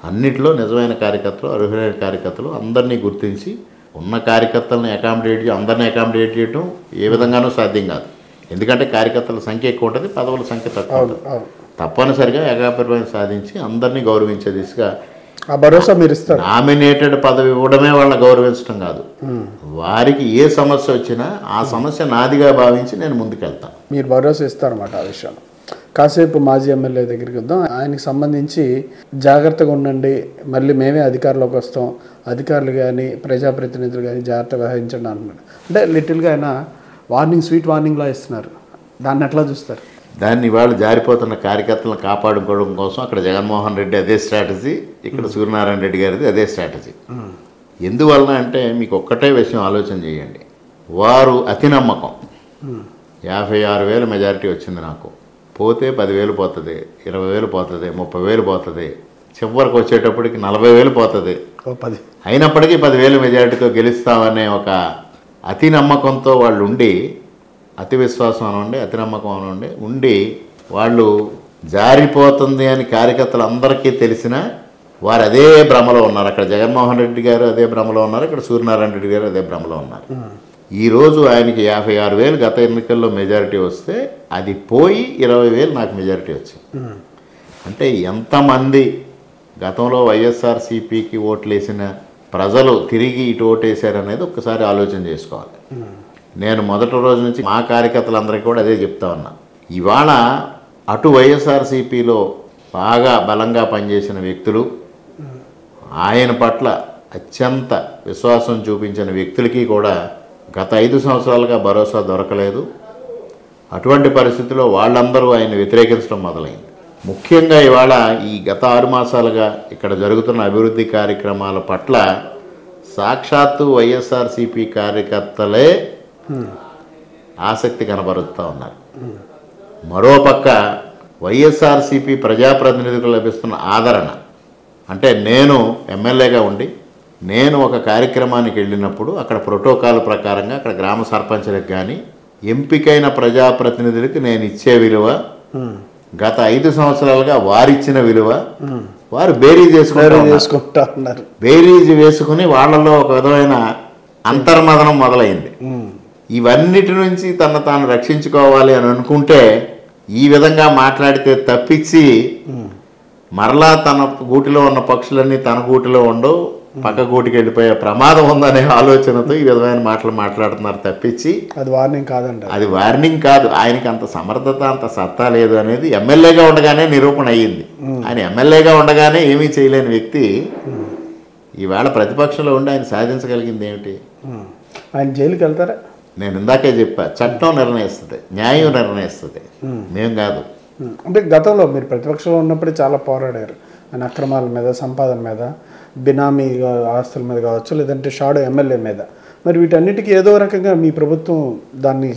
అన్నిట్లో నిజమైన కార్యకర్తలు, అర్హులైన కార్యకర్తలు అందరినీ గుర్తించి ఉన్న కార్యకర్తలను అందరినీ అకామిడేట్ చేయడం ఏ విధంగానూ సాధ్యం కాదు. ఎందుకంటే కార్యకర్తల సంఖ్య ఎక్కువ ఉంటుంది, పదవుల సంఖ్య తక్కువ ఉంటుంది. తప్పనిసరిగా ఏకాభిప్రాయం సాధించి అందరినీ గౌరవించే దిశగా ఆ భరోసా మీరు ఇస్తారు. నామినేటెడ్ పదవి ఇవ్వడమే వాళ్ళని గౌరవించడం కాదు, వారికి ఏ సమస్య వచ్చినా ఆ సమస్య నాదిగా భావించి నేను ముందుకెళ్తాను. మీరు భరోసా ఇస్తారన్నమాట ఆ విషయంలో. కాసేపు మాజీ ఎమ్మెల్యే దగ్గరికి వద్దాం. ఆయనకి సంబంధించి జాగ్రత్తగా ఉండండి, మళ్ళీ మేమే అధికారంలోకి వస్తాం, అధికారులు కానీ ప్రజాప్రతినిధులు కానీ జాగ్రత్త వహించండి అంటున్నాడు. అంటే లిటిల్గా ఆయన వార్నింగ్, స్వీట్ వార్నింగ్లా ఇస్తున్నారు. దాన్ని ఎట్లా చూస్తారు? దాన్ని ఇవాళ జారిపోతున్న కార్యకర్తలను కాపాడుకోవడం కోసం అక్కడ జగన్మోహన్ రెడ్డి అదే స్ట్రాటజీ, ఇక్కడ సూర్యనారాయణ రెడ్డి గారిది అదే స్ట్రాటజీ. ఎందువలన అంటే మీకు ఒక్కటే విషయం ఆలోచన చేయండి. వారు అతి నమ్మకం, 56,000 మెజారిటీ వచ్చింది నాకు, పోతే 10,000 పోతుంది, 20,000 పోతుంది, 30,000 పోతుంది, చివరికి వచ్చేటప్పటికి 40,000 పోతుంది. అయినప్పటికీ 10,000 మెజారిటీతో గెలుస్తామనే ఒక అతి నమ్మకంతో వాళ్ళు ఉండి, అతి విశ్వాసం అనండి, అతి నమ్మకం అనండి ఉండి, వాళ్ళు జారిపోతుంది అని కార్యకర్తలు అందరికీ తెలిసినా వారు అదే భ్రమలో ఉన్నారు. అక్కడ జగన్మోహన్ రెడ్డి గారు అదే భ్రమలో ఉన్నారు, ఇక్కడ సూర్యనారాయణ రెడ్డి గారు అదే భ్రమలో ఉన్నారు. ఈరోజు ఆయనకి 56,000 గత ఎన్నికల్లో మెజారిటీ వస్తే అది పోయి 20,000 నాకు మెజారిటీ వచ్చింది. అంటే ఎంతమంది గతంలో వైఎస్ఆర్సీపీకి ఓట్లేసిన ప్రజలు తిరిగి ఇటు ఓటేశారనేది ఒక్కసారి ఆలోచన చేసుకోవాలి. నేను మొదటి రోజు నుంచి మా కార్యకర్తలందరికీ కూడా అదే చెప్తా ఉన్నా. ఇవాళ అటు వైఎస్ఆర్సీపీలో బాగా బలంగా పనిచేసిన వ్యక్తులు, ఆయన పట్ల అత్యంత విశ్వాసం చూపించిన వ్యక్తులకి కూడా గత 5 సంవత్సరాలుగా భరోసా దొరకలేదు. అటువంటి పరిస్థితుల్లో వాళ్ళందరూ ఆయన వ్యతిరేకించడం మొదలైంది. ముఖ్యంగా ఇవాళ ఈ గత 6 మాసాలుగా ఇక్కడ జరుగుతున్న అభివృద్ధి కార్యక్రమాల పట్ల సాక్షాత్తు వైఎస్ఆర్సీపీ కార్యకర్తలే ఆసక్తి కనబరుస్తూ ఉన్నారు. మరోపక్క వైఎస్ఆర్సీపీ ప్రజాప్రతినిధులకు లభిస్తున్న ఆదరణ, అంటే నేను ఎమ్మెల్యేగా ఉండి నేను ఒక కార్యక్రమానికి వెళ్ళినప్పుడు అక్కడ ప్రోటోకాల్ ప్రకారంగా అక్కడ గ్రామ సర్పంచులకు కానీ ఎంపికైన ప్రజాప్రతినిధులకి నేను ఇచ్చే విలువ, గత 5 సంవత్సరాలుగా వారిచ్చిన విలువ వారు బేరీజ్ చేసుకుంటా ఉన్నారు. బేరీజ్ వేసుకుని వాళ్ళలో ఒక విధమైన అంతర్మదనం మొదలైంది. ఇవన్నిటి నుంచి తాను రక్షించుకోవాలి అని అనుకుంటే ఈ విధంగా మాట్లాడితే తప్పించి మరలా తన గూటిలో ఉన్న పక్షులన్నీ తన గూటిలో ఉండవు, పక్క గూటికి వెళ్ళిపోయే ప్రమాదం ఉందనే ఆలోచనతో ఈ విధమైన మాటలు మాట్లాడుతున్నారు తప్పించి అది వార్నింగ్ కాదండి. అది వార్నింగ్ కాదు. ఆయనకి అంత సమర్థత, అంత సత్తా లేదు అనేది ఎమ్మెల్యేగా ఉండగానే నిరూపణ అయ్యింది. ఆయన ఎమ్మెల్యేగా ఉండగానే ఏమీ చేయలేని వ్యక్తి ఈవేళ ప్రతిపక్షంలో ఉండి ఆయన సాధించగలిగింది ఏమిటి? ఆయన జైలుకి వెళ్తారా? నేను ఇందాకే చెప్పా, చట్టం నిర్ణయిస్తుంది, న్యాయం నిర్ణయిస్తుంది, మేము కాదు. అంటే గతంలో మీరు ప్రతిపక్షంలో ఉన్నప్పుడే చాలా పోరాడారు ఆయన అక్రమాల మీద, సంపాదన మీద, బినామీ ఆస్తుల మీద కావచ్చు, లేదంటే షాడో ఎమ్మెల్యే మీద. మరి వీటన్నిటికీ ఏదో రకంగా మీ ప్రభుత్వం దాన్ని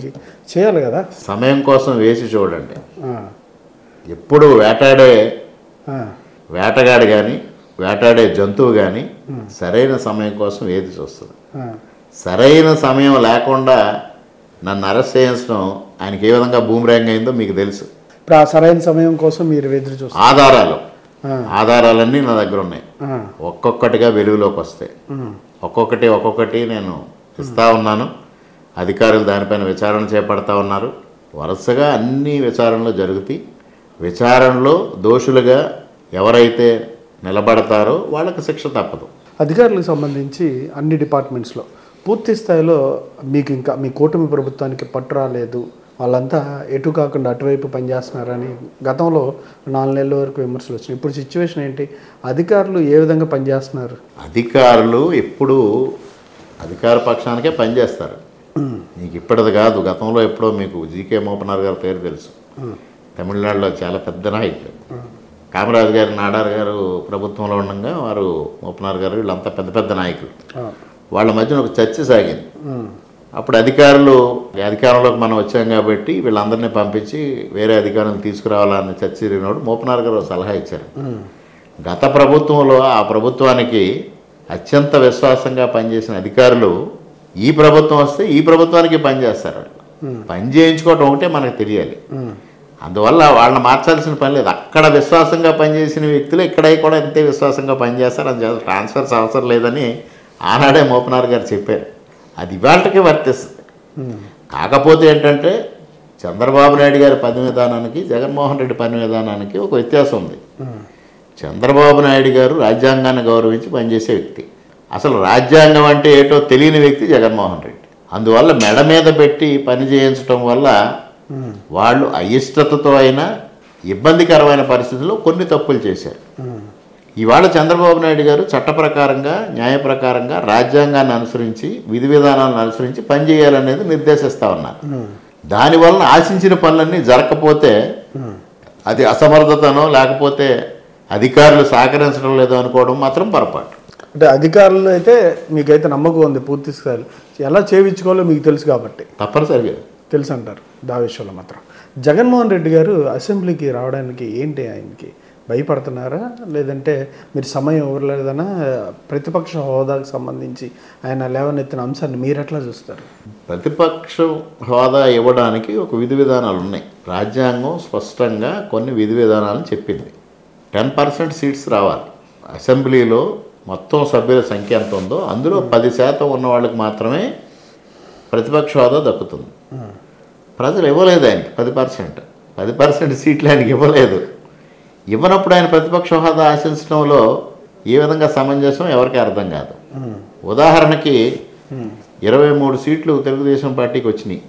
చేయాలి కదా. సమయం కోసం వేసి చూడండి. ఆ, ఎప్పుడు ఆ, వేటగాడు కానీ వేటాడే జంతువు కానీ సరైన సమయం కోసం ఏది చూస్తుంది. ఆ, సరైన సమయం లేకుండా నన్ను అరెస్ట్ చేయించడం ఆయనకి ఏ విధంగా బూమరాంగ్ అయిందో మీకు తెలుసు. ఇప్పుడు ఆ సరైన సమయం కోసం మీరు ఎదురు చూస్తారు. ఆధారాలన్నీ నా దగ్గర ఉన్నాయి. ఆ, ఒక్కొక్కటిగా వెలుగులోకి వస్తాయి. ఒక్కొక్కటి నేను ఇస్తా ఉన్నాను. అధికారులు దానిపైన విచారణ చేపడతా ఉన్నారు. వరుసగా అన్ని విచారణలు జరుగుతాయి. విచారణలో దోషులుగా ఎవరైతే నిలబడతారో వాళ్ళకి శిక్ష తప్పదు. అధికారులకు సంబంధించి అన్ని డిపార్ట్మెంట్స్లో పూర్తి స్థాయిలో మీకు ఇంకా మీ కూటమి ప్రభుత్వానికి పట్టు రాలేదు, వాళ్ళంతా ఎటు కాకుండా అటువైపు పనిచేస్తున్నారని గతంలో 4 నెలల వరకు విమర్శలు వచ్చినాయి. ఇప్పుడు సిచ్యువేషన్ ఏంటి? అధికారులు ఏ విధంగా పనిచేస్తున్నారు? అధికారులు ఎప్పుడూ అధికార పక్షానికే పనిచేస్తారు. మీకు ఇప్పటిది కాదు, గతంలో ఎప్పుడో మీకు జీకే మోపనార్ గారి పేరు తెలుసు. తమిళనాడులో చాలా పెద్ద నాయకులు. కామరాజు గారు, నాడార్ గారు ప్రభుత్వంలో ఉండగా వారు మోపనార్ గారు వీళ్ళంతా పెద్ద పెద్ద నాయకులు. వాళ్ళ మధ్యన ఒక చర్చ సాగింది. అప్పుడు అధికారంలోకి మనం వచ్చాం కాబట్టి వీళ్ళందరినీ పంపించి వేరే అధికారులను తీసుకురావాలన్న చర్చ జరిగినప్పుడు మోపనార్ గారు సలహా ఇచ్చారు. గత ప్రభుత్వంలో ఆ ప్రభుత్వానికి అత్యంత విశ్వాసంగా పనిచేసిన అధికారులు ఈ ప్రభుత్వం వస్తే ఈ ప్రభుత్వానికి పనిచేస్తారు. పని చేయించుకోవటం ఒకటే మనకు తెలియాలి. అందువల్ల వాళ్ళని మార్చాల్సిన పని లేదు. అక్కడ విశ్వాసంగా పనిచేసిన వ్యక్తులు ఇక్కడ కూడా ఇంతే విశ్వాసంగా పనిచేస్తారు. అందుచేత ట్రాన్స్ఫర్స్ అవసరం లేదని ఆనాడే మోపనార్ గారు చెప్పారు. అది ఇవాళకి వర్తిస్తుంది. కాకపోతే ఏంటంటే చంద్రబాబు నాయుడు గారి పని విధానానికి జగన్మోహన్ రెడ్డి పని విధానానికి ఒక వ్యత్యాసం ఉంది. చంద్రబాబు నాయుడు గారు రాజ్యాంగాన్ని గౌరవించి పనిచేసే వ్యక్తి. అసలు రాజ్యాంగం అంటే ఏటో తెలియని వ్యక్తి జగన్మోహన్ రెడ్డి. అందువల్ల మెడ మీద పెట్టి పని చేయించడం వల్ల వాళ్ళు అయిష్టతతో అయినా ఇబ్బందికరమైన పరిస్థితుల్లో కొన్ని తప్పులు చేశారు. ఇవాళ చంద్రబాబు నాయుడు గారు చట్ట ప్రకారంగా, న్యాయ ప్రకారంగా రాజ్యాంగాన్ని అనుసరించి, విధి విధానాలను అనుసరించి పనిచేయాలనేది నిర్దేశిస్తూ ఉన్నారు. దానివలన ఆశించిన పనులన్నీ జరగకపోతే అది అసమర్థతనో లేకపోతే అధికారులు సహకరించడం లేదో అనుకోవడం మాత్రం పొరపాటు. అంటే అధికారులు అయితే మీకైతే నమ్మకం ఉంది పూర్తి స్థాయిలో ఎలా చేయించుకోవాలో మీకు తెలుసు కాబట్టి తప్పనిసరిగా తెలుసు అంటారు. దా విషయంలో మాత్రం జగన్మోహన్ రెడ్డి గారు అసెంబ్లీకి రావడానికి ఏంటి ఆయనకి భయపడుతున్నారా, లేదంటే మీరు సమయం ఇవ్వలేదనా? ప్రతిపక్ష హోదాకు సంబంధించి ఆయన లేవనెత్తిన అంశాన్ని మీరు ఎట్లా చూస్తారు? ప్రతిపక్ష హోదా ఇవ్వడానికి ఒక విధి విధానాలు ఉన్నాయి. రాజ్యాంగం స్పష్టంగా కొన్ని విధి విధానాలను చెప్పింది. 10% సీట్స్ రావాలి. అసెంబ్లీలో మొత్తం సభ్యుల సంఖ్య ఎంత ఉందో అందులో 10% ఉన్న వాళ్ళకి మాత్రమే ప్రతిపక్ష హోదా దక్కుతుంది. ప్రజలు ఇవ్వలేదు ఆయనకి 10% సీట్లు ఆయనకి ఇవ్వలేదు. ఇవ్వనప్పుడు ఆయన ప్రతిపక్ష హోదా ఆశించడంలో ఏ విధంగా సమంజసం ఎవరికి అర్థం కాదు. ఉదాహరణకి 23 సీట్లు తెలుగుదేశం పార్టీకి వచ్చినాయి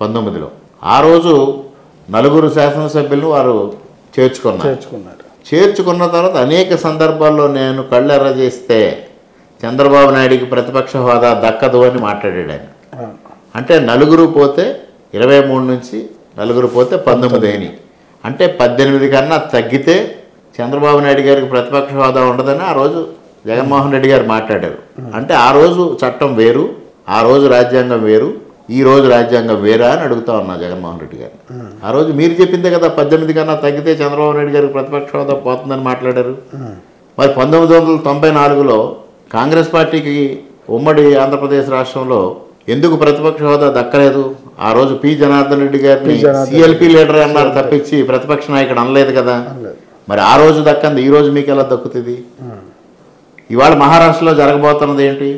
19లో. ఆ రోజు 4 శాసనసభ్యులను వారు చేర్చుకున్న తర్వాత అనేక సందర్భాల్లో నేను కళ్ళెర్ర చేస్తే చంద్రబాబు నాయుడికి ప్రతిపక్ష హోదా దక్కదు అని మాట్లాడాడు ఆయన. అంటే 4 పోతే 23 నుంచి 4 పోతే 19 అని, అంటే 18 కన్నా తగ్గితే చంద్రబాబు నాయుడు గారికి ప్రతిపక్ష హోదా ఉండదని ఆ రోజు జగన్మోహన్ రెడ్డి గారు మాట్లాడారు. అంటే ఆ రోజు చట్టం వేరు, ఆ రోజు రాజ్యాంగం వేరు, ఈ రోజు రాజ్యాంగం వేరా అని అడుగుతా ఉన్నా జగన్మోహన్ రెడ్డి గారు. ఆ రోజు మీరు చెప్పిందే కదా 18 కన్నా తగ్గితే చంద్రబాబు నాయుడు గారికి ప్రతిపక్ష హోదా పోతుందని మాట్లాడారు. మరి 1994లో కాంగ్రెస్ పార్టీకి ఉమ్మడి ఆంధ్రప్రదేశ్ రాష్ట్రంలో ఎందుకు ప్రతిపక్ష హోదా దక్కలేదు? ఆ రోజు పి జనార్దన్ రెడ్డి గారిని సిఎల్పి లీడర్ అన్నారు తప్పించి ప్రతిపక్ష నాయకుడు అనలేదు కదా. మరి ఆ రోజు దక్కంది ఈ రోజు మీకు ఎలా దక్కుతుంది? ఇవాళ మహారాష్ట్రలో జరగబోతున్నది ఏంటి?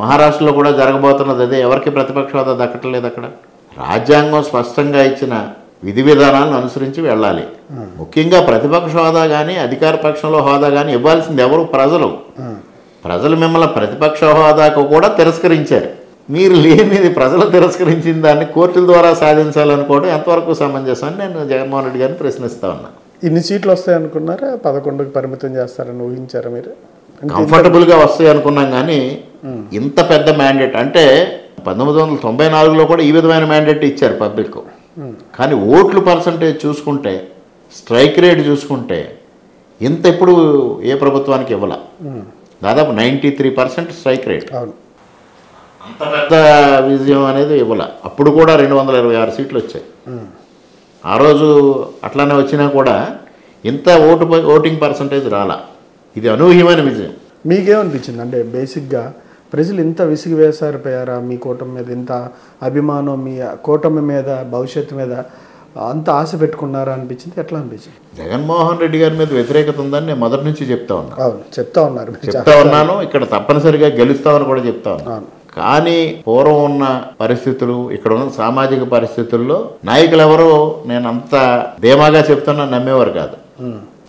మహారాష్ట్రలో కూడా జరగబోతున్నది అదే. ఎవరికి ప్రతిపక్ష హోదా దక్కట్లేదు. అక్కడ రాజ్యాంగం స్పష్టంగా ఇచ్చిన విధి విధానాలను అనుసరించి వెళ్ళాలి. ముఖ్యంగా ప్రతిపక్ష హోదా కానీ అధికార పక్షంలో హోదా కానీ ఇవ్వాల్సింది ఎవరు? ప్రజలు మిమ్మల్ని ప్రతిపక్ష హోదాకు కూడా తిరస్కరించారు. మీరు లేనిది ప్రజలు తిరస్కరించిన దాన్ని కోర్టుల ద్వారా సాధించాలనుకోవడం ఎంతవరకు సమంజసం అని నేను జగన్మోహన్ రెడ్డి గారిని ప్రశ్నిస్తా ఉన్నా. ఇన్ని సీట్లు వస్తాయనుకున్నారా? 11కి పరిమితం చేస్తారని ఊహించారా మీరు? కంఫర్టబుల్గా వస్తాయి అనుకున్నాం, కానీ ఇంత పెద్ద మ్యాండేట్ అంటే 1994లో కూడా ఈ విధమైన మ్యాండేట్ ఇచ్చారు పబ్లిక్. కానీ ఓట్లు పర్సంటేజ్ చూసుకుంటే, స్ట్రైక్ రేట్ చూసుకుంటే ఇంత ఎప్పుడు ఏ ప్రభుత్వానికి ఇవ్వాల. దాదాపు 93% స్ట్రైక్ రేట్. అంత పెద్ద విజయం అనేది ఇవ్వాల. అప్పుడు కూడా 226 సీట్లు వచ్చాయి. ఆ రోజు అట్లానే వచ్చినా కూడా ఇంత ఓటింగ్ పర్సంటేజ్ రాలా. ఇది అనూహ్యమైన విజయం. మీకేమనిపించింది? అంటే బేసిక్గా ప్రజలు ఇంత విసిగి వేసారిపోయారా మీ కూటమి మీద? ఇంత అభిమానం మీ కూటమి మీద, భవిష్యత్తు మీద అంత ఆశ పెట్టుకున్నారా అనిపించింది? ఎట్లా అనిపించింది? జగన్మోహన్ రెడ్డి గారి మీద వ్యతిరేకత ఉందని నేను మొదటి నుంచి చెప్తా ఉన్నాను. అవును, చెప్తా ఉన్నాను. ఇక్కడ తప్పనిసరిగా గెలుస్తామని కూడా చెప్తా ఉన్నాను. కానీ పూర్వం ఉన్న పరిస్థితులు, ఇక్కడ ఉన్న సామాజిక పరిస్థితుల్లో నాయకులు ఎవరో నేను అంత ధీమాగా చెప్తున్నా నమ్మేవారు కాదు.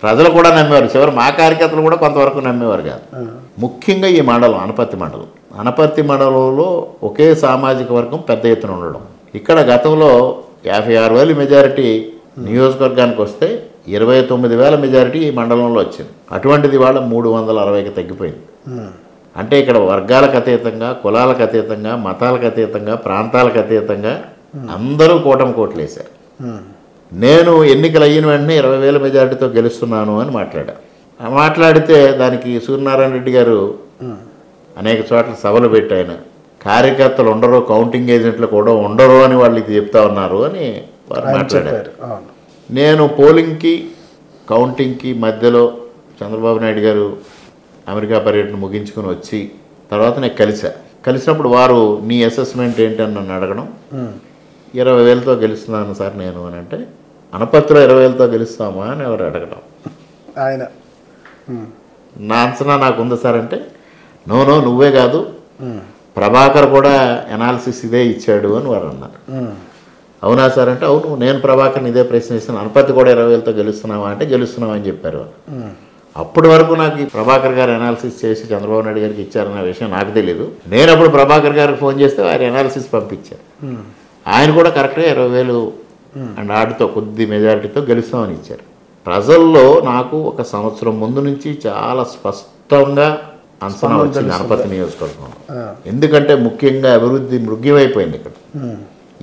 ప్రజలు కూడా నమ్మేవారు. చివరి మా కార్యకర్తలు కూడా కొంతవరకు నమ్మేవారు కాదు. ముఖ్యంగా ఈ మండలం అనపర్తి మండలంలో ఒకే సామాజిక వర్గం పెద్ద ఎత్తున ఉండడం. ఇక్కడ గతంలో 56,000 మెజారిటీ నియోజకవర్గానికి వస్తే 29,000 మెజారిటీ ఈ మండలంలో వచ్చింది. అటువంటిది వాళ్ళ 360కి తగ్గిపోయింది. అంటే ఇక్కడ వర్గాలకు అతీతంగా, కులాలకు అతీతంగా, మతాలకు అతీతంగా, ప్రాంతాలకు అతీతంగా అందరూ కూటమి కోట్లేశారు. నేను ఎన్నికలు అయిన వెంటనే 20,000 మెజారిటీతో గెలుస్తున్నాను అని మాట్లాడితే దానికి సూర్యనారాయణ రెడ్డి గారు అనేక చోట్ల సభలు పెట్టి ఆయన కార్యకర్తలు ఉండరు, కౌంటింగ్ ఏజెంట్లు కూడా ఉండరు అని వాళ్ళు ఇది చెప్తా ఉన్నారు అని వారు మాట్లాడారు. నేను పోలింగ్కి కౌంటింగ్కి మధ్యలో చంద్రబాబు నాయుడు గారు అమెరికా పర్యటన ముగించుకొని వచ్చి తర్వాత నేను కలిసినప్పుడు వారు నీ అసెస్మెంట్ ఏంటని నన్ను అడగడం, 20,000తో గెలుస్తున్నాను సార్ నేను అని అంటే, అనపర్తిలో 20,000తో గెలుస్తామా అని ఎవరు అడగడం. ఆయన నా అంచనా నాకు ఉంది సార్ అంటే, నో నువ్వే కాదు ప్రభాకర్ కూడా ఎనాలిసిస్ ఇదే ఇచ్చాడు అని వారు అన్నారు. అవునా సార్ అంటే, అవును నేను ప్రభాకర్ని ఇదే ప్రశ్న ఇస్తాను, అనపర్తి కూడా 20,000తో గెలుస్తున్నావా అంటే గెలుస్తున్నావా అని చెప్పారు. అప్పటి వరకు నాకు ఈ ప్రభాకర్ గారు ఎనాలిసిస్ చేసి చంద్రబాబు నాయుడు గారికి ఇచ్చారన్న విషయం నాకు తెలియదు. నేను అప్పుడు ప్రభాకర్ గారికి ఫోన్ చేస్తే ఆయన ఎనాలిసిస్ పంపించారు. ఆయన కూడా కరెక్ట్గా 20,000 అండ్ ఆడితో కొద్ది మెజారిటీతో గెలుస్తామని ఇచ్చారు. ప్రజల్లో నాకు ఒక సంవత్సరం ముందు నుంచి చాలా స్పష్టంగా అంచనా వచ్చింది అనపర్తి నియోజకవర్గంలో. ఎందుకంటే ముఖ్యంగా అభివృద్ధి మృగ్యమైపోయింది ఇక్కడ.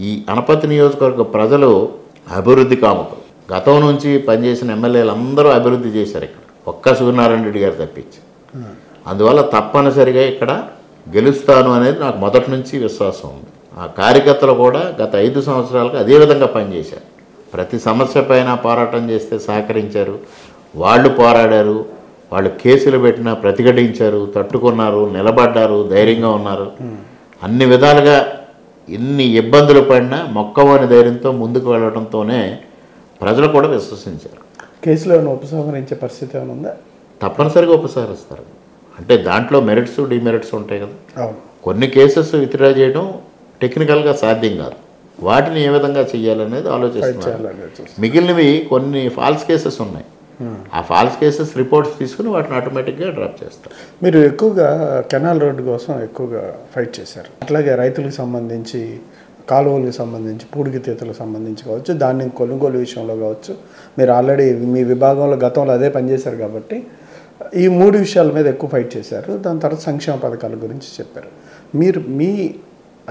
ఈ అనపర్తి నియోజకవర్గ ప్రజలు అభివృద్ధి కాముకులు. గతం నుంచి పనిచేసిన ఎమ్మెల్యేలు అందరూ అభివృద్ధి చేశారు ఇక్కడ, ఒక్క సూర్యనారాయణ రెడ్డి గారు తప్పించి. అందువల్ల తప్పనిసరిగా ఇక్కడ గెలుస్తాను అనేది నాకు మొదటి నుంచి విశ్వాసం ఉంది. ఆ కార్యకర్తలు కూడా గత 5 సంవత్సరాలుగా అదేవిధంగా పనిచేశారు. ప్రతి సమస్య పైన పోరాటం చేస్తే సహకరించారు, వాళ్ళు పోరాడారు, వాళ్ళు కేసులు పెట్టినా ప్రతిఘటించారు, తట్టుకున్నారు, నిలబడ్డారు, ధైర్యంగా ఉన్నారు. అన్ని విధాలుగా ఎన్ని ఇబ్బందులు పడినా మొక్కవని ధైర్యంతో ముందుకు వెళ్ళడంతోనే ప్రజలు కూడా విశ్వసించారు. కేసులో ఉపసంహరించే పరిస్థితి ఏమైనా ఉందా? తప్పనిసరిగా ఉపసంహరిస్తారు. అంటే దాంట్లో మెరిట్స్ డిమెరిట్స్ ఉంటాయి కదా. కొన్ని కేసెస్ విత్డ్రా చేయడం టెక్నికల్గా సాధ్యం కాదు, వాటిని ఏ విధంగా చేయాలనేది ఆలోచిస్తున్నారు. మిగిలినవి కొన్ని ఫాల్స్ కేసెస్ ఉన్నాయి, ఆ ఫాల్స్ కేసెస్ రిపోర్ట్స్ తీసుకుని వాటిని ఆటోమేటిక్గా డ్రాప్ చేస్తారు. మీరు ఎక్కువగా కెనాల్ రోడ్డు కోసం ఎక్కువగా ఫైట్ చేశారు. అట్లాగే రైతులకు సంబంధించి, కాలువలకు సంబంధించి, పూడికితీతలకు సంబంధించి కావచ్చు, ధాన్యం కొనుగోలు విషయంలో కావచ్చు, మీరు ఆల్రెడీ మీ విభాగంలో గతంలో అదే పనిచేశారు కాబట్టి ఈ 3 విషయాల మీద ఎక్కువ ఫైట్ చేశారు. దాని తర్వాత సంక్షేమ పథకాల గురించి చెప్పారు. మీరు మీ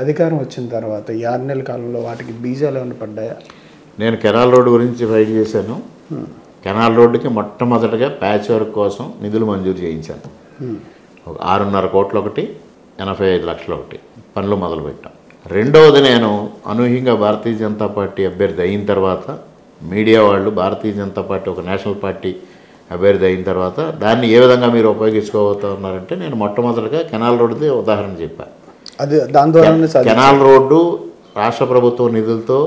అధికారం వచ్చిన తర్వాత ఈ 6 నెలల కాలంలో వాటికి బీజాలు ఏమైనా పడ్డాయా? నేను కెనాల్ రోడ్డు గురించి ఫైట్ చేశాను. కెనాల్ రోడ్డుకి మొట్టమొదటిగా ప్యాచ్ వర్క్ కోసం నిధులు మంజూరు చేయించాను. 6.5 కోట్లు ఒకటి, 85 లక్షలు ఒకటి పనులు మొదలుపెట్టాం. రెండవది, నేను అనూహ్యంగా భారతీయ జనతా పార్టీ అభ్యర్థి అయిన తర్వాత మీడియా వాళ్ళు భారతీయ జనతా పార్టీ ఒక నేషనల్ పార్టీ అభ్యర్థి అయిన తర్వాత దాన్ని ఏ విధంగా మీరు ఉపయోగించుకోబోతున్నారంటే, నేను మొట్టమొదటిగా కెనాల్ రోడ్డుది ఉదాహరణ చెప్పాను. దాని ద్వారా కెనాల్ రోడ్డు రాష్ట్ర ప్రభుత్వం నిధులతో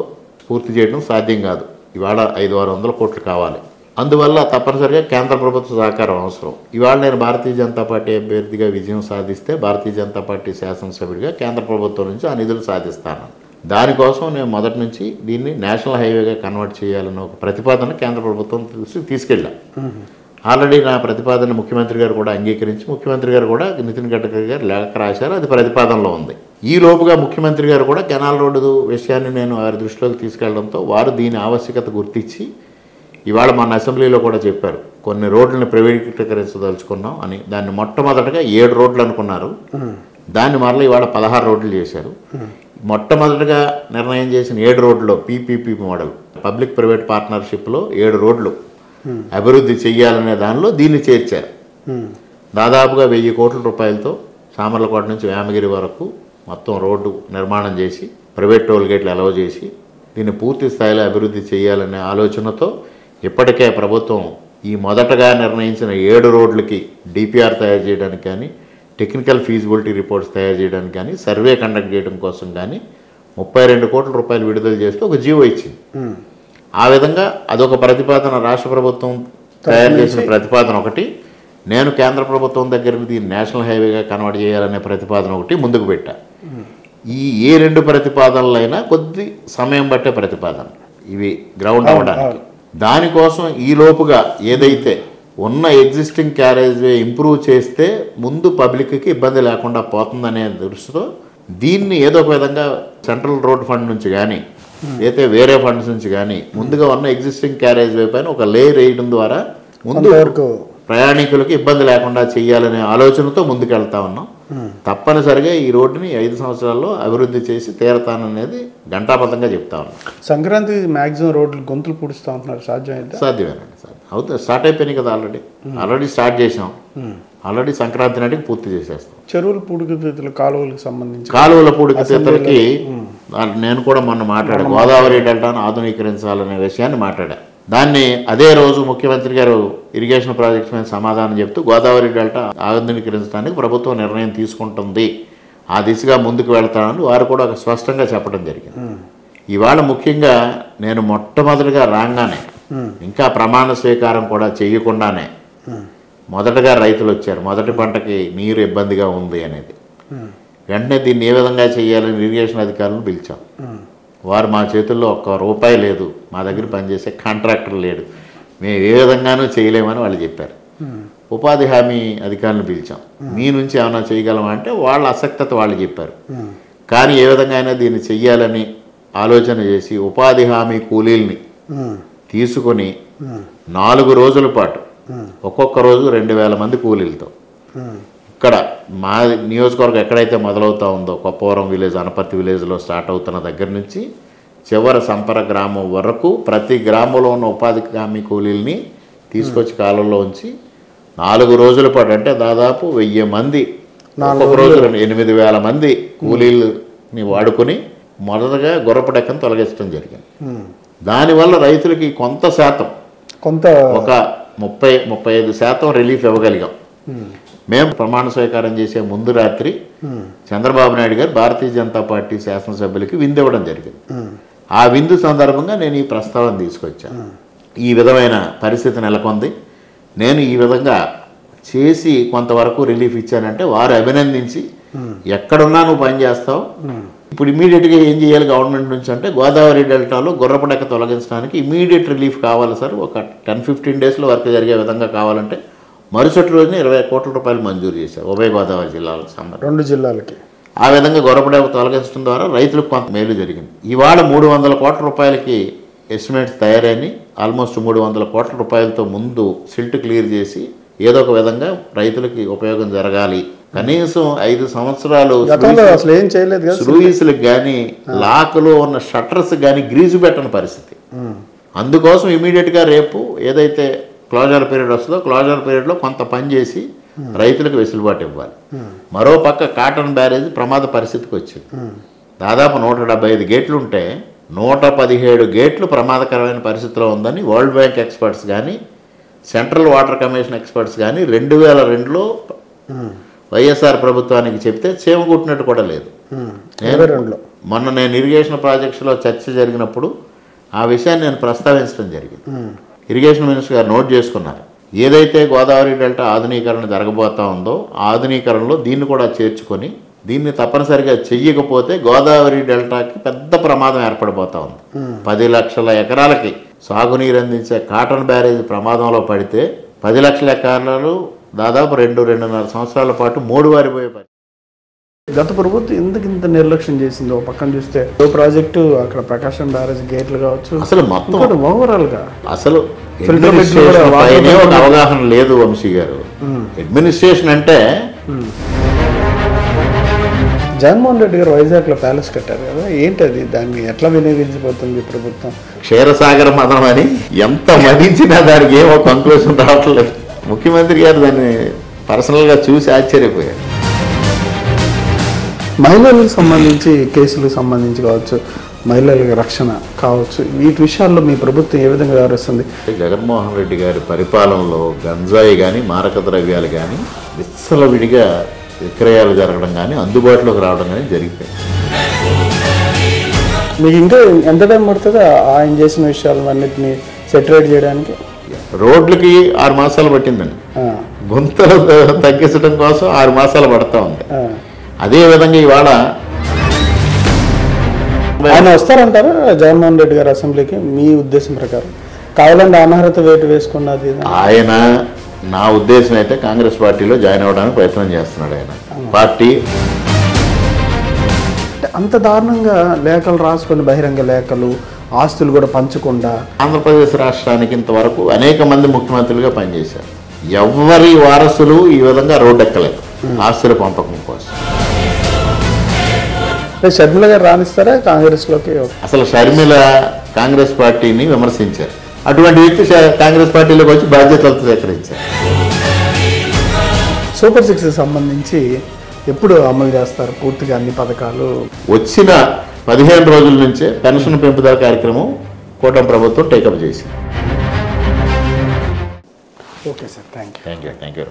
పూర్తి చేయడం సాధ్యం కాదు. ఇవాళ 500-600 కోట్లు కావాలి. అందువల్ల తప్పనిసరిగా కేంద్ర ప్రభుత్వ సహకారం అవసరం. ఇవాళ నేను భారతీయ జనతా పార్టీ అభ్యర్థిగా విజయం సాధిస్తే భారతీయ జనతా పార్టీ శాసనసభ్యుడిగా కేంద్ర ప్రభుత్వం నుంచి ఆ నిధులు సాధిస్తాను. దానికోసం నేను మొదటి నుంచి దీన్ని నేషనల్ హైవేగా కన్వర్ట్ చేయాలన్న ఒక ప్రతిపాదన కేంద్ర ప్రభుత్వం తీసుకెళ్ళాం. ఆల్రెడీ నా ప్రతిపాదన ముఖ్యమంత్రి గారు కూడా అంగీకరించి, ముఖ్యమంత్రి గారు కూడా నితిన్ గడ్కరీ గారు లేఖ రాశారు, అది ప్రతిపాదనలో ఉంది. ఈ లోపుగా ముఖ్యమంత్రి గారు కూడా కెనాల్ రోడ్డు విషయాన్ని నేను వారి దృష్టిలోకి తీసుకెళ్లడంతో వారు దీని ఆవశ్యకత గుర్తించి ఇవాళ మన అసెంబ్లీలో కూడా చెప్పారు, కొన్ని రోడ్లను ప్రైవేటీకరించదలుచుకున్నాం అని. దాన్ని మొట్టమొదటిగా 7 రోడ్లు అనుకున్నారు, దాన్ని మరలా ఇవాళ 16 రోడ్లు చేశారు. మొట్టమొదటిగా నిర్ణయం చేసిన 7 రోడ్లలో పీపీపీ మోడల్, పబ్లిక్ ప్రైవేట్ పార్ట్నర్షిప్లో 7 రోడ్లు అభివృద్ధి చెయ్యాలనే దానిలో దీన్ని చేర్చారు. దాదాపుగా 1,000 కోట్ల రూపాయలతో సామర్లకోట నుంచి వేమగిరి వరకు మొత్తం రోడ్డు నిర్మాణం చేసి ప్రైవేట్ టోల్ గేట్లు అలౌ చేసి దీన్ని పూర్తి స్థాయిలో అభివృద్ధి చేయాలనే ఆలోచనతో ఇప్పటికే ప్రభుత్వం ఈ మొదటగా నిర్ణయించిన 7 రోడ్లకి డిపిఆర్ తయారు చేయడానికి కానీ టెక్నికల్ ఫీజిబిలిటీ రిపోర్ట్స్ తయారు చేయడానికి కానీ సర్వే కండక్ట్ చేయడం కోసం కానీ 32 కోట్ల రూపాయలు విడుదల చేస్తూ ఒక జీవో ఇచ్చింది. ఆ విధంగా అదొక ప్రతిపాదన రాష్ట్ర ప్రభుత్వం తయారు చేసిన ప్రతిపాదన ఒకటి, నేను కేంద్ర ప్రభుత్వం దగ్గర దీన్ని నేషనల్ హైవేగా కన్వర్ట్ చేయాలనే ప్రతిపాదన ఒకటి ముందుకు పెట్టా. ఈ ఏ 2 ప్రతిపాదనలైనా కొద్ది సమయం పట్టే ప్రతిపాదన ఇవి గ్రౌండ్ అవ్వడానికి. దానికోసం ఈ లోపుగా ఏదైతే ఉన్న ఎగ్జిస్టింగ్ క్యారేజ్వే ఇంప్రూవ్ చేస్తే ముందు పబ్లిక్కి ఇబ్బంది లేకుండా పోతుందనే దృష్టితో దీన్ని ఏదో ఒక విధంగా సెంట్రల్ రోడ్ ఫండ్ నుంచి కానీ అయితే వేరే ఫండ్స్ నుంచి కానీ ముందుగా ఉన్న ఎగ్జిస్టింగ్ క్యారేజ్వే పైన ఒక లేయర్ వేయడం ద్వారా ముందు వరకు ప్రయాణికులకు ఇబ్బంది లేకుండా చేయాలనే ఆలోచనతో ముందుకెళ్తా ఉన్నాం. తప్పనిసరిగా ఈ రోడ్డుని 5 సంవత్సరాల్లో అభివృద్ధి చేసి తీరతాననేది ఘంటాబద్ధంగా చెప్తా ఉన్నాం. సంక్రాంతి మ్యాక్సిమం రోడ్లు గొంతులు పూడుస్తూ ఉంటున్నారు, సాధ్యమేనండి. అవుతుంది, స్టార్ట్ అయిపోయినాయి కదా, ఆల్రెడీ స్టార్ట్ చేసాం. ఆల్రెడీ సంక్రాంతి నాటికి పూర్తి చేసేస్తాం. చెరువుల పూడికతీతలు కాలువలకు సంబంధించి కాలువల పూడికతీతలకి నేను కూడా మొన్న మాట్లాడా, గోదావరి డెల్టాను ఆధునీకరించాలనే విషయాన్ని మాట్లాడా. దాన్ని అదే రోజు ముఖ్యమంత్రి గారు ఇరిగేషన్ ప్రాజెక్ట్స్ మీద సమాధానం చెప్తూ గోదావరి డెల్టా ఆధునీకరించడానికి ప్రభుత్వం నిర్ణయం తీసుకుంటుంది, ఆ దిశగా ముందుకు వెళ్తానని వారు కూడా ఒక స్పష్టంగా చెప్పడం జరిగింది. ఇవాళ ముఖ్యంగా నేను మొట్టమొదటిగా రాగానే ఇంకా ప్రమాణ స్వీకారం కూడా చేయకుండానే మొదటగా రైతులు వచ్చారు. మొదటి పంటకి నీరు ఇబ్బందిగా ఉంది అనేది, వెంటనే దీన్ని ఏ విధంగా చేయాలని ఇరిగేషన్ అధికారులను పిలిచాం. వారు మా చేతుల్లో ₹1 లేదు, మా దగ్గర పనిచేసే కాంట్రాక్టర్ లేడు, మేము ఏ విధంగానూ చేయలేమని వాళ్ళు చెప్పారు. ఉపాధి హామీ అధికారులను పిలిచాం, మీ నుంచి ఏమైనా చేయగలమా అంటే వాళ్ళ అసక్తత వాళ్ళు చెప్పారు. కానీ ఏ విధంగా అయినా దీన్ని చెయ్యాలని ఆలోచన చేసి ఉపాధి హామీ కూలీల్ని తీసుకొని 4 రోజుల పాటు ఒక్కొక్క రోజు 2000 మంది కూలీలతో ఇక్కడ మా నియోజకవర్గం ఎక్కడైతే మొదలవుతా ఉందో కొప్పవరం విలేజ్, అనపర్తి విలేజ్లో స్టార్ట్ అవుతున్న దగ్గర నుంచి చివరి సంపర గ్రామం వరకు ప్రతి గ్రామంలో ఉన్న ఉపాధి హామీ కూలీల్ని తీసుకొచ్చి కాలంలో ఉంచి 4 రోజుల పాటు అంటే దాదాపు 1000 మంది ఒక్కొక్క రోజు 8000 మంది కూలీలని వాడుకొని మొదటగా గుర్రపడెక్కను తొలగించడం జరిగింది. దానివల్ల రైతులకి కొంత ఒక 30-35% రిలీఫ్ ఇవ్వగలిగాం. మేము ప్రమాణ స్వీకారం చేసే ముందు రాత్రి చంద్రబాబు నాయుడు గారు భారతీయ జనతా పార్టీ శాసనసభ్యులకి విందు ఇవ్వడం జరిగింది. ఆ విందు సందర్భంగా నేను ఈ ప్రస్తావన తీసుకొచ్చాను. ఈ విధమైన పరిస్థితి నెలకొంది, నేను ఈ విధంగా చేసి కొంతవరకు రిలీఫ్ ఇచ్చానంటే వారు అభినందించి ఎక్కడున్నా నువ్వు పని చేస్తావు, ఇప్పుడు ఇమీడియట్గా ఏం చేయాలి గవర్నమెంట్ నుంచి అంటే గోదావరి డెల్టాలో గుర్రపడెక్క తొలగించడానికి ఇమీడియట్ రిలీఫ్ కావాలి సార్, ఒక 10-15 డేస్లో వర్క్ జరిగే విధంగా కావాలంటే మరుసటి రోజున 20 కోట్ల రూపాయలు మంజూరు చేశారు ఉభయ గోదావరి జిల్లాలకు సంబంధించి 2 జిల్లాలకి. ఆ విధంగా గుర్రపడెక్క తొలగించడం ద్వారా రైతులకు కొంత మేలు జరిగింది. ఇవాళ 300 కోట్ల రూపాయలకి ఎస్టిమేట్స్ తయారైన ఆల్మోస్ట్ 300 కోట్ల రూపాయలతో ముందు సిల్ట్ క్లియర్ చేసి ఏదో ఒక విధంగా రైతులకి ఉపయోగం జరగాలి. కనీసం 5 సంవత్సరాలు స్లూయిస్లకు కానీ లాక్లో ఉన్న షట్టర్స్ కానీ గ్రీజు పెట్టని పరిస్థితి. అందుకోసం ఇమీడియట్గా రేపు ఏదైతే క్లోజర్ పీరియడ్ వస్తుందో క్లోజర్ పీరియడ్లో కొంత పని చేసి రైతులకు వెసులుబాటు ఇవ్వాలి. మరో పక్క కాటన్ బ్యారేజ్ ప్రమాద పరిస్థితికి వచ్చింది. దాదాపు 175 గేట్లు ఉంటే 117 గేట్లు ప్రమాదకరమైన పరిస్థితిలో ఉందని వరల్డ్ బ్యాంక్ ఎక్స్పర్ట్స్ కానీ సెంట్రల్ వాటర్ కమిషన్ ఎక్స్పర్ట్స్ కానీ 2002లో వైఎస్ఆర్ ప్రభుత్వానికి చెప్తే చేమగుట్టినట్టు కూడా లేదు. మొన్న నేను ఇరిగేషన్ ప్రాజెక్ట్స్లో చర్చ జరిగినప్పుడు ఆ విషయాన్ని నేను ప్రస్తావించడం జరిగింది. ఇరిగేషన్ మినిస్టర్ గారు నోట్ చేసుకున్నారు. ఏదైతే గోదావరి డెల్టా ఆధునీకరణ జరగబోతా ఉందో ఆధునీకరణలో దీన్ని కూడా చేర్చుకొని దీన్ని తప్పనిసరిగా చెయ్యకపోతే గోదావరి డెల్టాకి పెద్ద ప్రమాదం ఏర్పడిపోతా ఉంది. 10 లక్షల ఎకరాలకి సాగునీరు అందించే కాటన్ బ్యారేజ్ ప్రమాదంలో పడితే 10 లక్షల ఎకరాలు దాదాపు 2-2.5 సంవత్సరాల పాటు మూడువారిపోయే పరిస్థితి. గత ప్రభుత్వం ఎందుకు ఇంత నిర్లక్ష్యం చేసిందో పక్కన చూస్తే ప్రాజెక్టు అక్కడ ప్రకాశం బ్యారేజ్ గేట్లు కావచ్చు, అసలు మొత్తం ఓవరాల్ గా అసలు అవగాహన లేదు వంశీ గారు. అడ్మినిస్ట్రేషన్ అంటే జగన్మోహన్ రెడ్డి గారు వైజాగ్లో ప్యాలెస్ కట్టారు కదా, ఏంటది, దాన్ని ఎట్లా వినియోగించబోతుంది ప్రభుత్వం? క్షీరసాగర మదనం అని ఎంత మదించినా దానికి ఏమో కంక్లూషన్ రావట్లేదు. ముఖ్యమంత్రి గారు దాన్ని పర్సనల్గా చూసి ఆశ్చర్యపోయారు. మహిళలకు సంబంధించి కేసులకు సంబంధించి కావచ్చు, మహిళల రక్షణ కావచ్చు, వీటి విషయాల్లో మీ ప్రభుత్వం ఏ విధంగా వ్యవహరిస్తుంది? జగన్మోహన్ రెడ్డి గారి పరిపాలనలో గంజాయి కానీ మారక ద్రవ్యాలు కానీ విచ్చలవిడిగా విక్రయాలు జరగడం కానీ అందుబాటులోకి రావడం కానీ జరిగిపోయింది. మీకు ఇంకా ఎంత టైం పడుతుందో ఆయన చేసిన విషయాలన్నింటినీ సెటరేట్ చేయడానికి? రోడ్లకి 6 మాసాలు పట్టిందండి, గుంతలు తగ్గించడం కోసం 6 మాసాలు పడతా ఉంది. అదేవిధంగా ఇవాళ ఆయన వస్తారంటారా జగన్మోహన్ రెడ్డి గారు అసెంబ్లీకి? మీ ఉద్దేశం ప్రకారం కావాలంటే అనర్హత వేటు వేసుకున్నది ఆయన. నా ఉద్దేశం అయితే కాంగ్రెస్ పార్టీలో జాయిన్ అవ్వడానికి ప్రయత్నం చేస్తున్నాడు ఆయన. పార్టీ అంత దారుణంగా లేఖలు రాసుకొని, బహిరంగ లేఖలు, ఆస్తులు కూడా పంచకుండా. ఆంధ్రప్రదేశ్ రాష్ట్రానికి ఇంతవరకు అనేక మంది ముఖ్యమంత్రులుగా పనిచేశారు. ఎవరి వారసులు ఈ విధంగా రోడ్డెక్కలేదు ఆస్తుల పంపకం కోసం. షర్మిల గారు రాణిస్తారా కాంగ్రెస్లోకి? అసలు షర్మిల కాంగ్రెస్ పార్టీని విమర్శించారు. అటువంటి వ్యక్తి కాంగ్రెస్ పార్టీలోకి వచ్చి బాధ్యతలతో సేకరించారు. సూపర్ 6 సంబంధించి ఎప్పుడు అమలు చేస్తారు పూర్తిగా అన్ని పథకాలు? వచ్చిన 15 రోజుల నుంచే పెన్షన్ పెంపుదల కార్యక్రమం కూటమి ప్రభుత్వం టేకప్ చేసింది. Okay sir, thank you. Thank you.